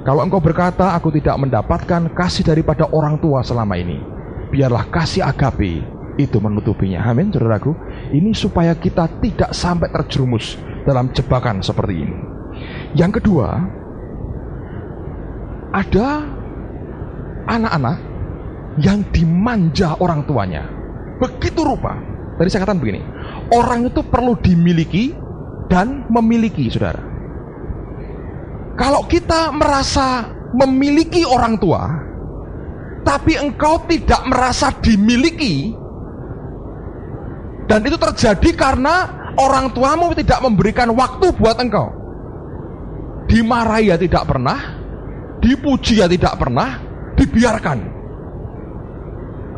Kalau engkau berkata, aku tidak mendapatkan kasih daripada orang tua selama ini, biarlah kasih agape itu menutupinya. Amin, saudaraku. Ini supaya kita tidak sampai terjerumus dalam jebakan seperti ini. Yang kedua, ada anak-anak yang dimanja orang tuanya begitu rupa. Tadi saya katakan begini, orang itu perlu dimiliki dan memiliki, saudara. Kalau kita merasa memiliki orang tua, tapi engkau tidak merasa dimiliki, dan itu terjadi karena orang tuamu tidak memberikan waktu buat engkau. Dimarahi ya tidak pernah, dipuji ya tidak pernah, dibiarkan.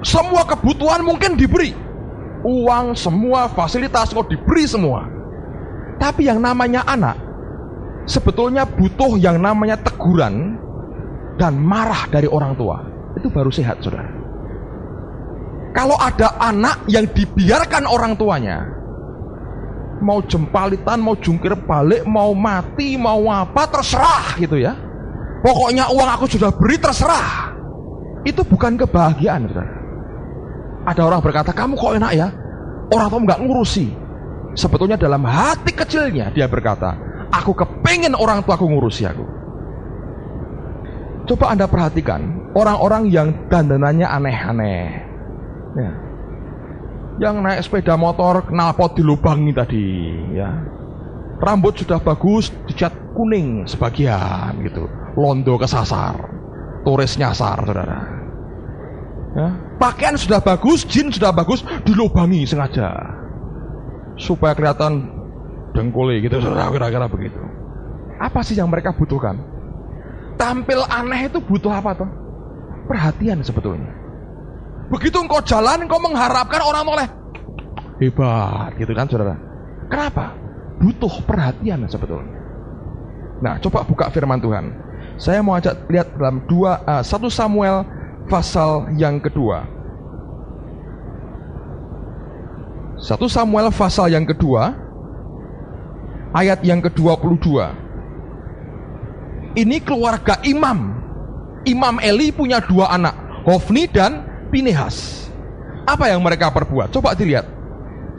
Semua kebutuhan mungkin diberi, uang, semua fasilitas kau diberi semua. Tapi yang namanya anak sebetulnya butuh yang namanya teguran dan marah dari orang tua. Itu baru sehat, saudara. Kalau ada anak yang dibiarkan orang tuanya, mau jempalitan, mau jungkir balik, mau mati, mau apa, terserah gitu ya. Pokoknya uang aku sudah beri, terserah. Itu bukan kebahagiaan, saudara. Ada orang berkata, kamu kok enak ya, orang tua nggak ngurusi. Sebetulnya dalam hati kecilnya dia berkata, aku kepengen orang tua aku ngurusi aku. Coba Anda perhatikan orang-orang yang dandanannya aneh-aneh ya. Yang naik sepeda motor knalpot dilubangi tadi ya. Rambut sudah bagus dicat kuning sebagian gitu, londo kesasar, turis nyasar, saudara ya. Pakaian sudah bagus, jin sudah bagus, dilubangi sengaja supaya kelihatan dengkuli gitu, saudara, kira-kira begitu. Apa sih yang mereka butuhkan? Tampil aneh itu butuh apa toh? Perhatian sebetulnya. Begitu engkau jalan, engkau mengharapkan orang oleh hebat gitu kan, saudara. Kenapa? Butuh perhatian sebetulnya. Nah, coba buka firman Tuhan. Saya mau ajak lihat dalam 1 Samuel pasal yang kedua. 1 Samuel pasal yang kedua, ayat yang ke-22. Ini keluarga Imam Eli punya 2 anak, Hofni dan Pinehas. Apa yang mereka perbuat? Coba dilihat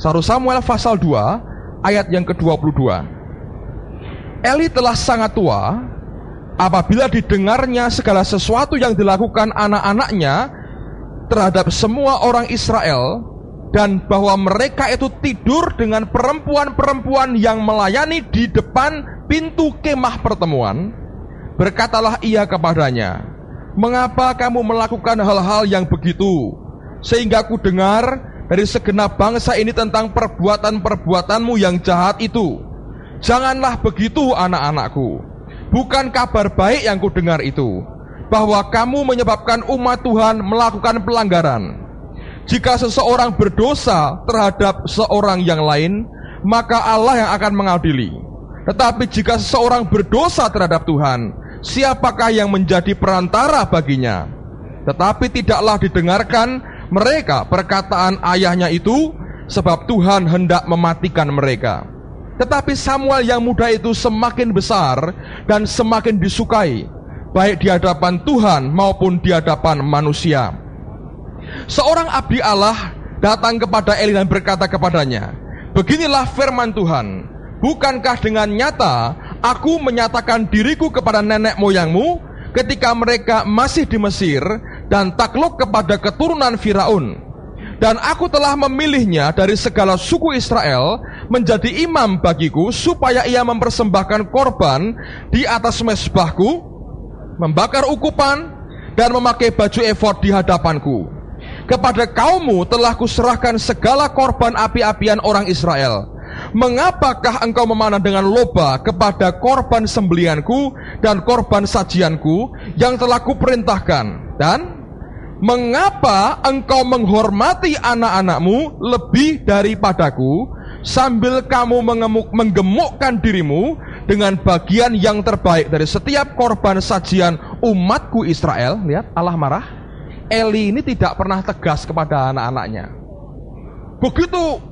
1 Samuel pasal 2 ayat yang ke-22. Eli telah sangat tua apabila didengarnya segala sesuatu yang dilakukan anak-anaknya terhadap semua orang Israel, dan bahwa mereka itu tidur dengan perempuan-perempuan yang melayani di depan pintu kemah pertemuan, berkatalah ia kepadanya, "Mengapa kamu melakukan hal-hal yang begitu? Sehingga aku dengar dari segenap bangsa ini tentang perbuatan-perbuatanmu yang jahat itu. Janganlah begitu, anak-anakku. Bukan kabar baik yang kudengar itu, bahwa kamu menyebabkan umat Tuhan melakukan pelanggaran. Jika seseorang berdosa terhadap seorang yang lain, maka Allah yang akan mengadili. Tetapi jika seseorang berdosa terhadap Tuhan, siapakah yang menjadi perantara baginya?" Tetapi tidaklah didengarkan mereka perkataan ayahnya itu, sebab Tuhan hendak mematikan mereka. Tetapi Samuel yang muda itu semakin besar dan semakin disukai, baik di hadapan Tuhan maupun di hadapan manusia. Seorang abdi Allah datang kepada Eli dan berkata kepadanya, "Beginilah firman Tuhan, bukankah dengan nyata aku menyatakan diriku kepada nenek moyangmu ketika mereka masih di Mesir dan takluk kepada keturunan Firaun? Dan aku telah memilihnya dari segala suku Israel menjadi imam bagiku, supaya ia mempersembahkan korban di atas mezbahku, membakar ukupan, dan memakai baju efod di hadapanku. Kepada kaummu telah kuserahkan segala korban api-apian orang Israel. Mengapakah engkau memanah dengan loba kepada korban sembelihanku dan korban sajianku yang telah kuperintahkan? Dan mengapa engkau menghormati anak-anakmu lebih daripadaku, sambil kamu menggemukkan dirimu dengan bagian yang terbaik dari setiap korban sajian umatku Israel?" Lihat, Allah marah. Eli ini tidak pernah tegas kepada anak-anaknya. Begitu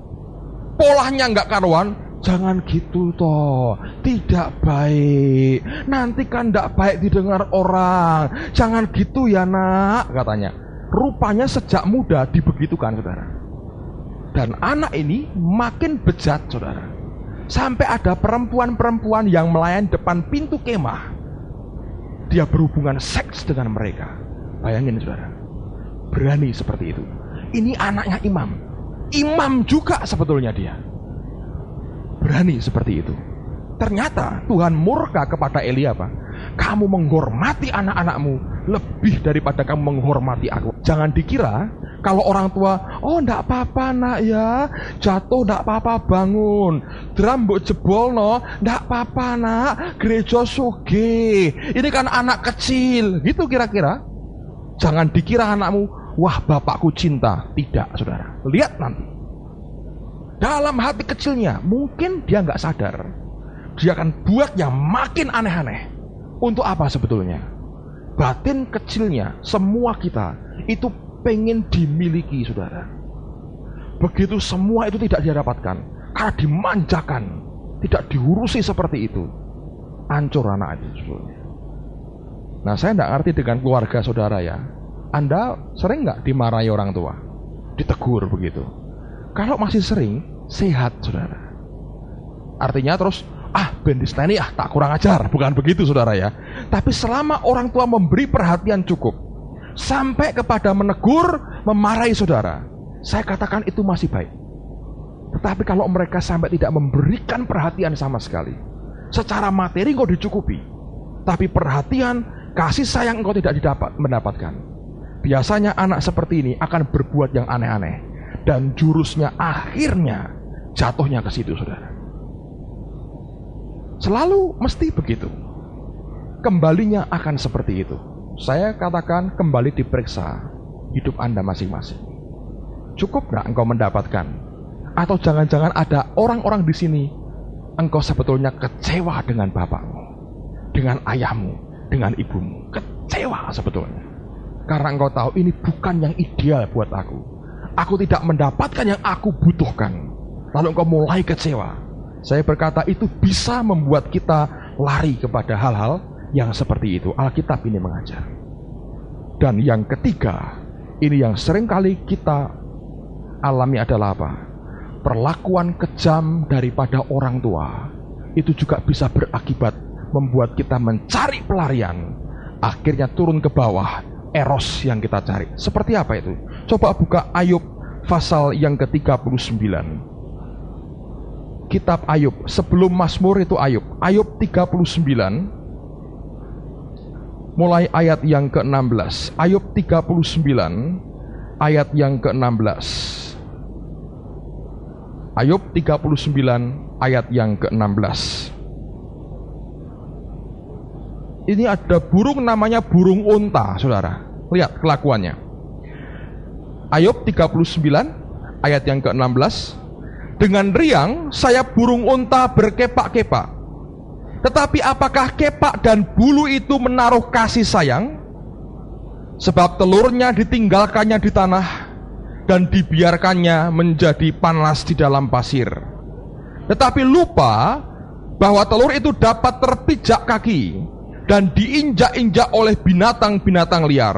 polanya nggak karuan, "Jangan gitu toh, tidak baik. Nanti kan nggak baik didengar orang. Jangan gitu ya nak," katanya. Rupanya sejak muda dibegitukan, saudara. Dan anak ini makin bejat, saudara. Sampai ada perempuan-perempuan yang melayani depan pintu kemah. Dia berhubungan seks dengan mereka. Bayangin, saudara. Berani seperti itu. Ini anaknya imam. Imam juga sebetulnya dia. Berani seperti itu. Ternyata Tuhan murka kepada Eli apa? "Kamu menghormati anak-anakmu lebih daripada kamu menghormati aku." Jangan dikira kalau orang tua, "Oh ndak apa-apa nak ya, jatuh ndak apa-apa, bangun. Drum mbok jebol no, ndak apa-apa nak, gereja sugih. Ini kan anak kecil." Gitu kira-kira. Jangan dikira anakmu, "Wah bapakku cinta." Tidak, saudara. Lihat nanti. Dalam hati kecilnya, mungkin dia nggak sadar, dia akan buat yang makin aneh-aneh. Untuk apa sebetulnya? Batin kecilnya, semua kita itu pengen dimiliki, saudara. Begitu semua itu tidak didapatkan, karena dimanjakan, tidak diurusi seperti itu, hancur anak itu sebetulnya. Nah, saya tidak ngerti dengan keluarga saudara ya. Anda sering nggak dimarahi orang tua? Ditegur begitu? Kalau masih sering, sehat, saudara. Artinya terus, ben disneni tak kurang ajar. Bukan begitu, saudara ya. Tapi selama orang tua memberi perhatian cukup, sampai kepada menegur, memarahi saudara, saya katakan itu masih baik. Tetapi kalau mereka sampai tidak memberikan perhatian sama sekali, secara materi kau dicukupi, tapi perhatian, kasih sayang engkau tidak mendapatkan, biasanya anak seperti ini akan berbuat yang aneh-aneh, dan jurusnya akhirnya jatuhnya ke situ, saudara. Selalu mesti begitu. Kembalinya akan seperti itu. Saya katakan kembali diperiksa hidup Anda masing-masing. Cukup nggak engkau mendapatkan? Atau jangan-jangan ada orang-orang di sini, engkau sebetulnya kecewa dengan bapakmu, dengan ayahmu, dengan ibumu. Kecewa sebetulnya. Karena engkau tahu ini bukan yang ideal buat aku. Aku tidak mendapatkan yang aku butuhkan. Lalu engkau mulai kecewa. Saya berkata itu bisa membuat kita lari kepada hal-hal yang seperti itu. Alkitab ini mengajar. Dan yang ketiga, ini yang seringkali kita alami adalah apa? Perlakuan kejam daripada orang tua. Itu juga bisa berakibat membuat kita mencari pelarian. Akhirnya turun ke bawah, eros yang kita cari. Seperti apa itu? Coba buka Ayub pasal yang ke-39. kitab Ayub. Sebelum Mazmur itu Ayub. Ayub 39 mulai ayat yang ke-16. Ayub 39 ayat yang ke-16. Ayub 39 ayat yang ke-16. Ini ada burung namanya burung unta, saudara. Lihat kelakuannya. Ayub 39 ayat yang ke-16. Dengan riang sayap burung unta berkepak-kepak. Tetapi apakah kepak dan bulu itu menaruh kasih sayang? Sebab telurnya ditinggalkannya di tanah dan dibiarkannya menjadi panas di dalam pasir. Tetapi lupa bahwa telur itu dapat terpijak kaki dan diinjak-injak oleh binatang-binatang liar.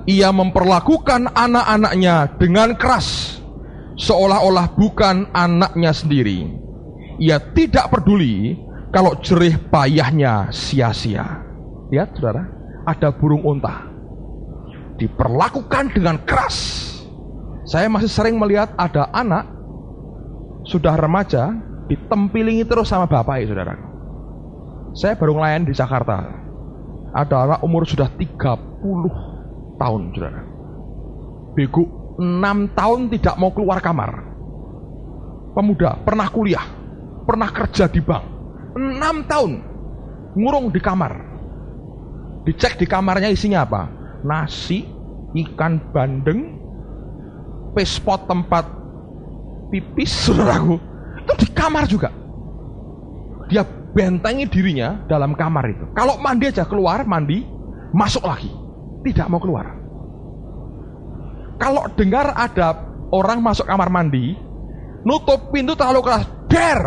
Ia memperlakukan anak-anaknya dengan keras, seolah-olah bukan anaknya sendiri. Ia tidak peduli kalau jerih payahnya sia-sia. Lihat saudara, ada burung unta diperlakukan dengan keras. Saya masih sering melihat ada anak sudah remaja ditempilingi terus sama bapaknya, saudara. Saya baru ngelayan di Jakarta. Ada anak umur sudah 30 tahun, saudara. Bego 6 tahun tidak mau keluar kamar. Pemuda, pernah kuliah, pernah kerja di bank. 6 tahun ngurung di kamar. Dicek di kamarnya isinya apa? Nasi, ikan bandeng, spot tempat pipis, saudaraku. Itu di kamar juga. Dia bentengi dirinya dalam kamar itu. Kalau mandi aja keluar, mandi, masuk lagi. Tidak mau keluar. Kalau dengar ada orang masuk kamar mandi, nutup pintu terlalu keras, der.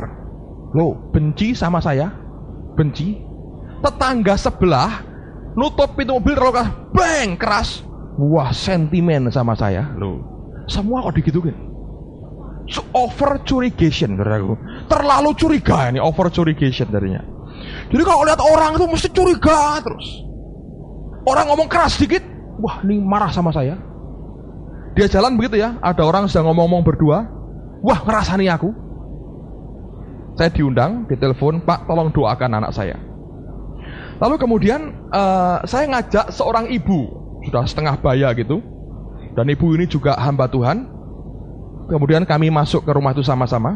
Loh, benci sama saya? Benci? Tetangga sebelah nutup pintu mobil terlalu keras, bang, keras. Wah, sentimen sama saya. Loh, semua kok digituin. So, over curigation, saudaraku. Terlalu curiga ini, over curigation darinya. Jadi kalau lihat orang itu mesti curiga terus. Orang ngomong keras sedikit, wah, ini marah sama saya. Dia jalan begitu ya, ada orang sedang ngomong-ngomong berdua, wah, ngerasani aku. Saya diundang, ditelepon, Pak, tolong doakan anak saya. Lalu kemudian saya ngajak seorang ibu, sudah setengah baya gitu, dan ibu ini juga hamba Tuhan. Kemudian kami masuk ke rumah itu sama-sama.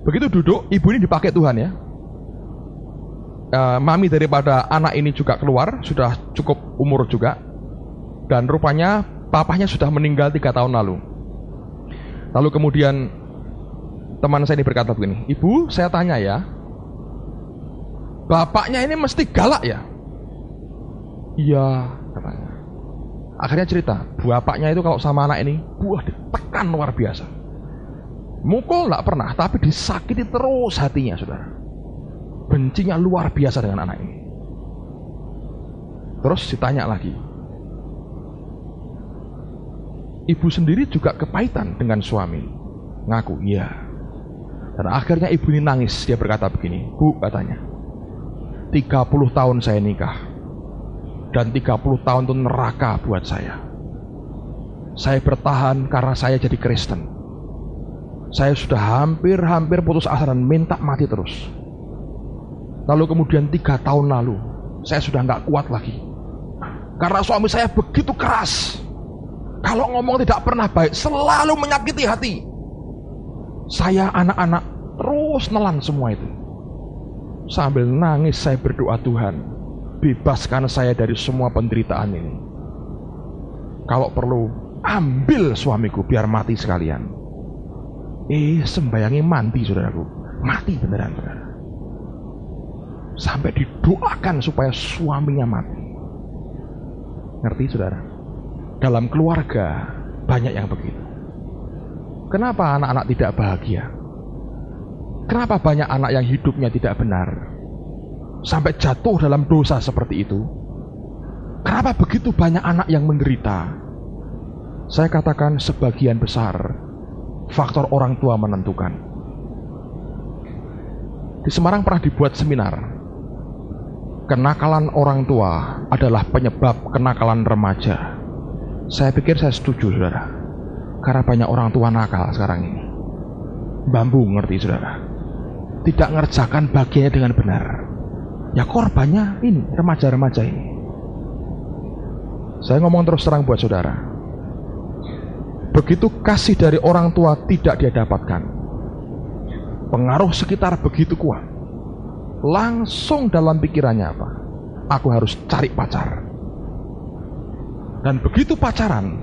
Begitu duduk, ibu ini dipakai Tuhan ya. Mami daripada anak ini juga keluar, sudah cukup umur juga. Dan rupanya papahnya sudah meninggal 3 tahun lalu. Lalu kemudian teman saya ini berkata begini, Ibu, saya tanya ya, bapaknya ini mesti galak ya? Iya, katanya. Akhirnya cerita, bapaknya itu kalau sama anak ini, buah ditekan luar biasa. Mukul gak pernah, tapi disakiti terus hatinya, saudara. Bencinya luar biasa dengan anak ini. Terus ditanya lagi, ibu sendiri juga kepahitan dengan suami. Ngaku, iya. Dan akhirnya ibu ini nangis. Dia berkata begini, Bu, katanya, 30 tahun saya nikah, dan 30 tahun itu neraka buat saya. Saya bertahan karena saya jadi Kristen. Saya sudah hampir putus asa dan minta mati terus. Lalu kemudian 3 tahun lalu, saya sudah nggak kuat lagi. Karena suami saya begitu keras. Kalau ngomong tidak pernah baik, selalu menyakiti hati. Saya, anak-anak, terus nelan semua itu. Sambil nangis saya berdoa, Tuhan, bebaskan saya dari semua penderitaan ini. Kalau perlu, ambil suamiku biar mati sekalian. Sembayangi mati, saudaraku. Mati beneran, saudara. Sampai didoakan supaya suaminya mati. Ngerti, saudara? Dalam keluarga banyak yang begitu. Kenapa anak-anak tidak bahagia? Kenapa banyak anak yang hidupnya tidak benar sampai jatuh dalam dosa seperti itu? Kenapa begitu banyak anak yang menderita? Saya katakan sebagian besar faktor orang tua menentukan. Di Semarang pernah dibuat seminar, kenakalan orang tua adalah penyebab kenakalan remaja. Saya pikir saya setuju, saudara. Karena banyak orang tua nakal sekarang ini. bambu, ngerti saudara, tidak ngerjakan bagiannya dengan benar, ya korbannya ini remaja-remaja ini. Saya ngomong terus terang buat saudara, begitu kasih dari orang tua tidak dia dapatkan, pengaruh sekitar begitu kuat, langsung dalam pikirannya apa? Aku harus cari pacar. Dan begitu pacaran,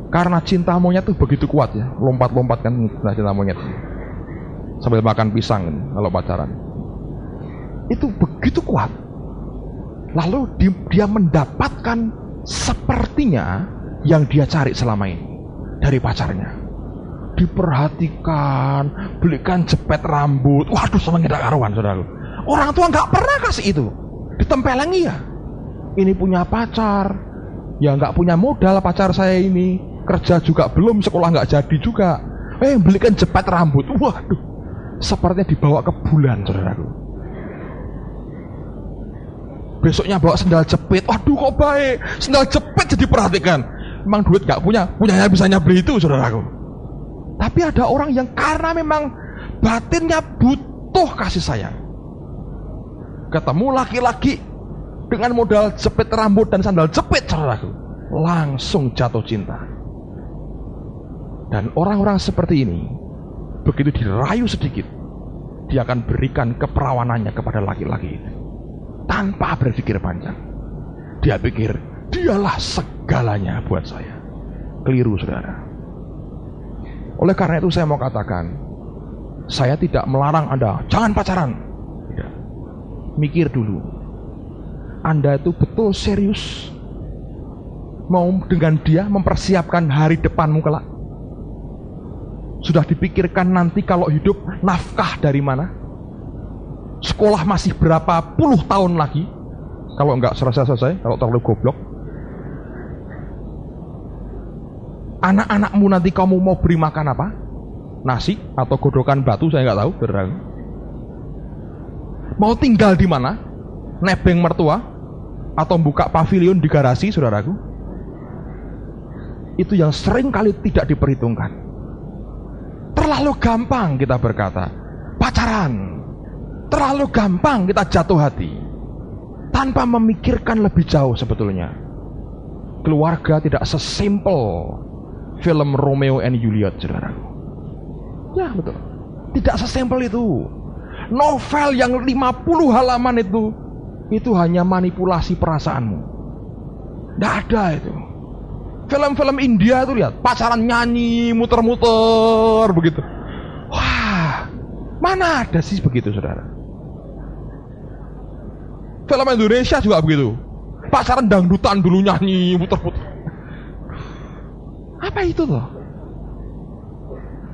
karena cinta monyet tuh begitu kuat ya, lompat-lompat kan cinta monyet sambil makan pisang kalau pacaran. Itu begitu kuat. Lalu dia mendapatkan sepertinya yang dia cari selama ini dari pacarnya. Diperhatikan, belikan jepit rambut. Waduh, seneng tidak karuan saudara. Orang tua nggak pernah kasih itu. Ditempelengi ya. Ini punya pacar, ya nggak punya modal pacar saya ini. Kerja juga belum, sekolah nggak jadi juga. Belikan jepit rambut. Waduh, sepertinya dibawa ke bulan saudaraku. Besoknya bawa sendal jepit. Waduh, kok baik, sendal jepit jadi perhatikan. Memang duit nggak punyanya bisa nyabri itu saudaraku. Tapi ada orang yang karena memang batinnya butuh kasih sayang, ketemu laki-laki dengan modal jepit rambut dan sandal jepit saudaraku, langsung jatuh cinta. Dan orang-orang seperti ini, begitu dirayu sedikit, dia akan berikan keperawanannya kepada laki-laki itu tanpa berpikir panjang. Dia pikir dialah segalanya buat saya. Keliru saudara. Oleh karena itu saya mau katakan, saya tidak melarang Anda jangan pacaran. Tidak. Mikir dulu, Anda itu betul serius mau dengan dia mempersiapkan hari depanmu kelak? Sudah dipikirkan nanti kalau hidup nafkah dari mana? Sekolah masih berapa puluh tahun lagi? Kalau enggak selesai-selesai, kalau terlalu goblok. Anak-anakmu nanti kamu mau beri makan apa? Nasi atau godokan batu, saya nggak tahu. Mau tinggal di mana? Nebeng mertua atau buka pavilion di garasi, saudaraku? Itu yang sering kali tidak diperhitungkan. Terlalu gampang kita berkata pacaran, terlalu gampang kita jatuh hati tanpa memikirkan lebih jauh. Sebetulnya keluarga tidak sesimpel film Romeo and Juliet, saudara. Ya betul, tidak sesimpel itu. Novel yang 50 halaman itu hanya manipulasi perasaanmu. Tidak ada itu. Film-film India itu lihat, pacaran nyanyi, muter-muter begitu. Wah, mana ada sih begitu saudara. Film Indonesia juga begitu. Pacaran dangdutan dulu, nyanyi, muter-muter. Apa itu loh?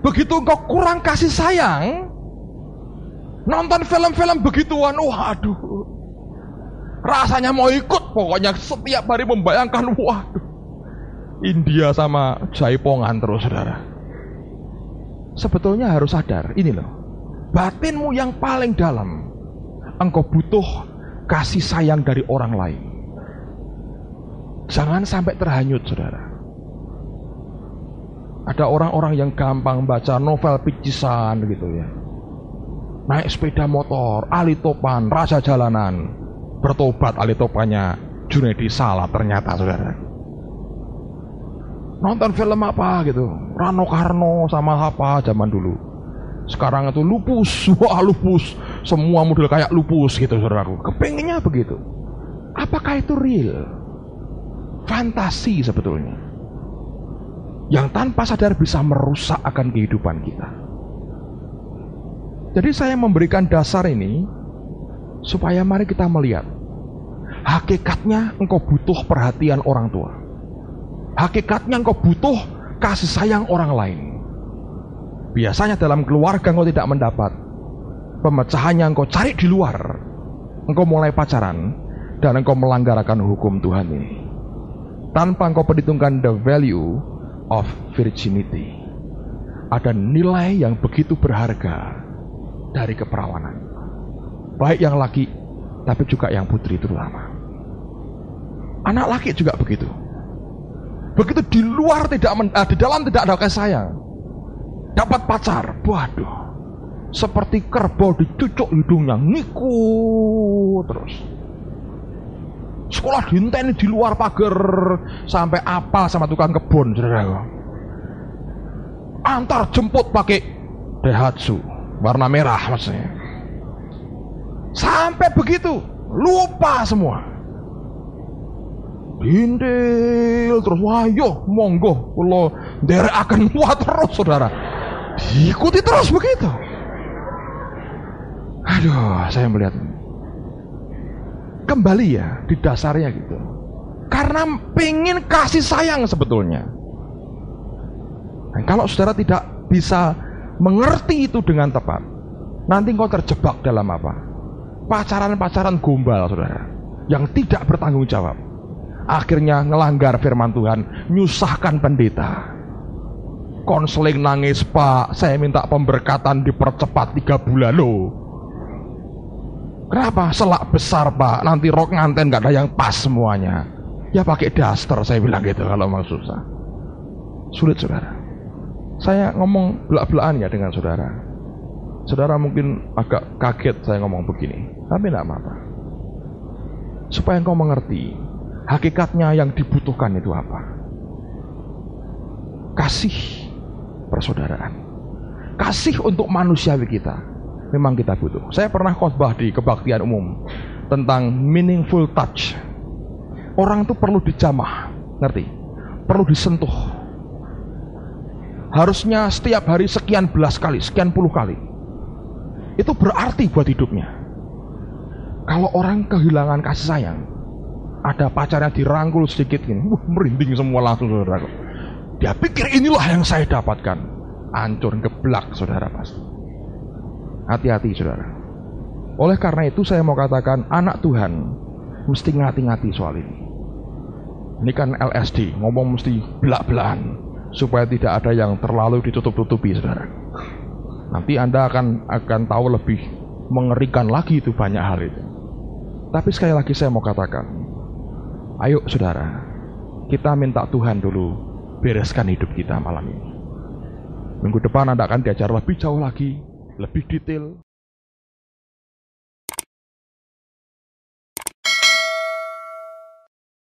Begitu engkau kurang kasih sayang, nonton film-film begituan, waduh, rasanya mau ikut. Pokoknya setiap hari membayangkan, waduh, India sama Jaipongan terus saudara. Sebetulnya harus sadar, ini loh, batinmu yang paling dalam, engkau butuh kasih sayang dari orang lain. Jangan sampai terhanyut saudara. Ada orang-orang yang gampang baca novel picisan gitu ya, naik sepeda motor, Ali Topan, raja jalanan, bertobat Ali Topannya Junedi salah ternyata saudara. Nonton film apa gitu, Rano Karno sama apa zaman dulu. Sekarang itu lupus, wah lupus, semua model kayak lupus gitu saudaraku. Kepengennya begitu. Apakah itu real? Fantasi sebetulnya, yang tanpa sadar bisa merusak akan kehidupan kita. Jadi saya memberikan dasar ini supaya mari kita melihat hakikatnya engkau butuh perhatian orang tua. Hakikatnya engkau butuh kasih sayang orang lain. Biasanya dalam keluarga engkau tidak mendapat, pemecahannya engkau cari di luar. Engkau mulai pacaran dan engkau melanggar akan hukum Tuhan ini, tanpa engkau perhitungkan the value of virginity. Ada nilai yang begitu berharga dari keperawanan, baik yang laki tapi juga yang putri terutama. Anak laki juga begitu. Begitu di luar di dalam tidak ada kasih sayang, dapat pacar. Waduh, seperti kerbau dicucuk hidungnya, ngiku terus. Sekolah diinteni di luar pagar sampai apal sama tukang kebun, saudara. Antar jemput pakai Daihatsu warna merah maksudnya. Sampai begitu lupa semua. Dindil terus, wayo monggo kula nderekaken terus saudara. Diikuti terus begitu. Aduh, saya melihat kembali ya di dasarnya gitu. Karena pengen kasih sayang sebetulnya. Nah, kalau saudara tidak bisa mengerti itu dengan tepat, nanti kau terjebak dalam apa? Pacaran-pacaran gombal saudara, yang tidak bertanggung jawab. Akhirnya ngelanggar firman Tuhan, nyusahkan pendeta. Konseling nangis, Pak, saya minta pemberkatan dipercepat 3 bulan loh. Kenapa? Selak besar Pak, nanti rok nganten gak ada yang pas semuanya. Ya pakai daster, saya bilang gitu kalau mau susah. Sulit saudara. Saya ngomong belak-belakan ya dengan saudara. Saudara mungkin agak kaget saya ngomong begini, tapi tidak apa-apa. Supaya engkau mengerti hakikatnya yang dibutuhkan itu apa. Kasih persaudaraan. Kasih untuk manusiawi kita. Memang kita butuh. Saya pernah khotbah di kebaktian umum tentang meaningful touch. Orang itu perlu dijamah, ngerti? Perlu disentuh. Harusnya setiap hari sekian belas kali, sekian puluh kali. Itu berarti buat hidupnya. Kalau orang kehilangan kasih sayang, ada pacarnya dirangkul sedikit gini, merinding semua langsung saudara. Dia pikir inilah yang saya dapatkan. Hancur, geblak saudara pasti. Hati-hati saudara. Oleh karena itu saya mau katakan, anak Tuhan mesti ngati-ngati soal ini. Ini kan LSD, ngomong mesti belak-belakan supaya tidak ada yang terlalu ditutup-tutupi saudara. Nanti Anda akan tahu lebih mengerikan lagi itu banyak hal itu. Tapi sekali lagi saya mau katakan, ayo saudara, kita minta Tuhan dulu bereskan hidup kita malam ini. Minggu depan Anda akan diajar lebih jauh lagi, lebih detail.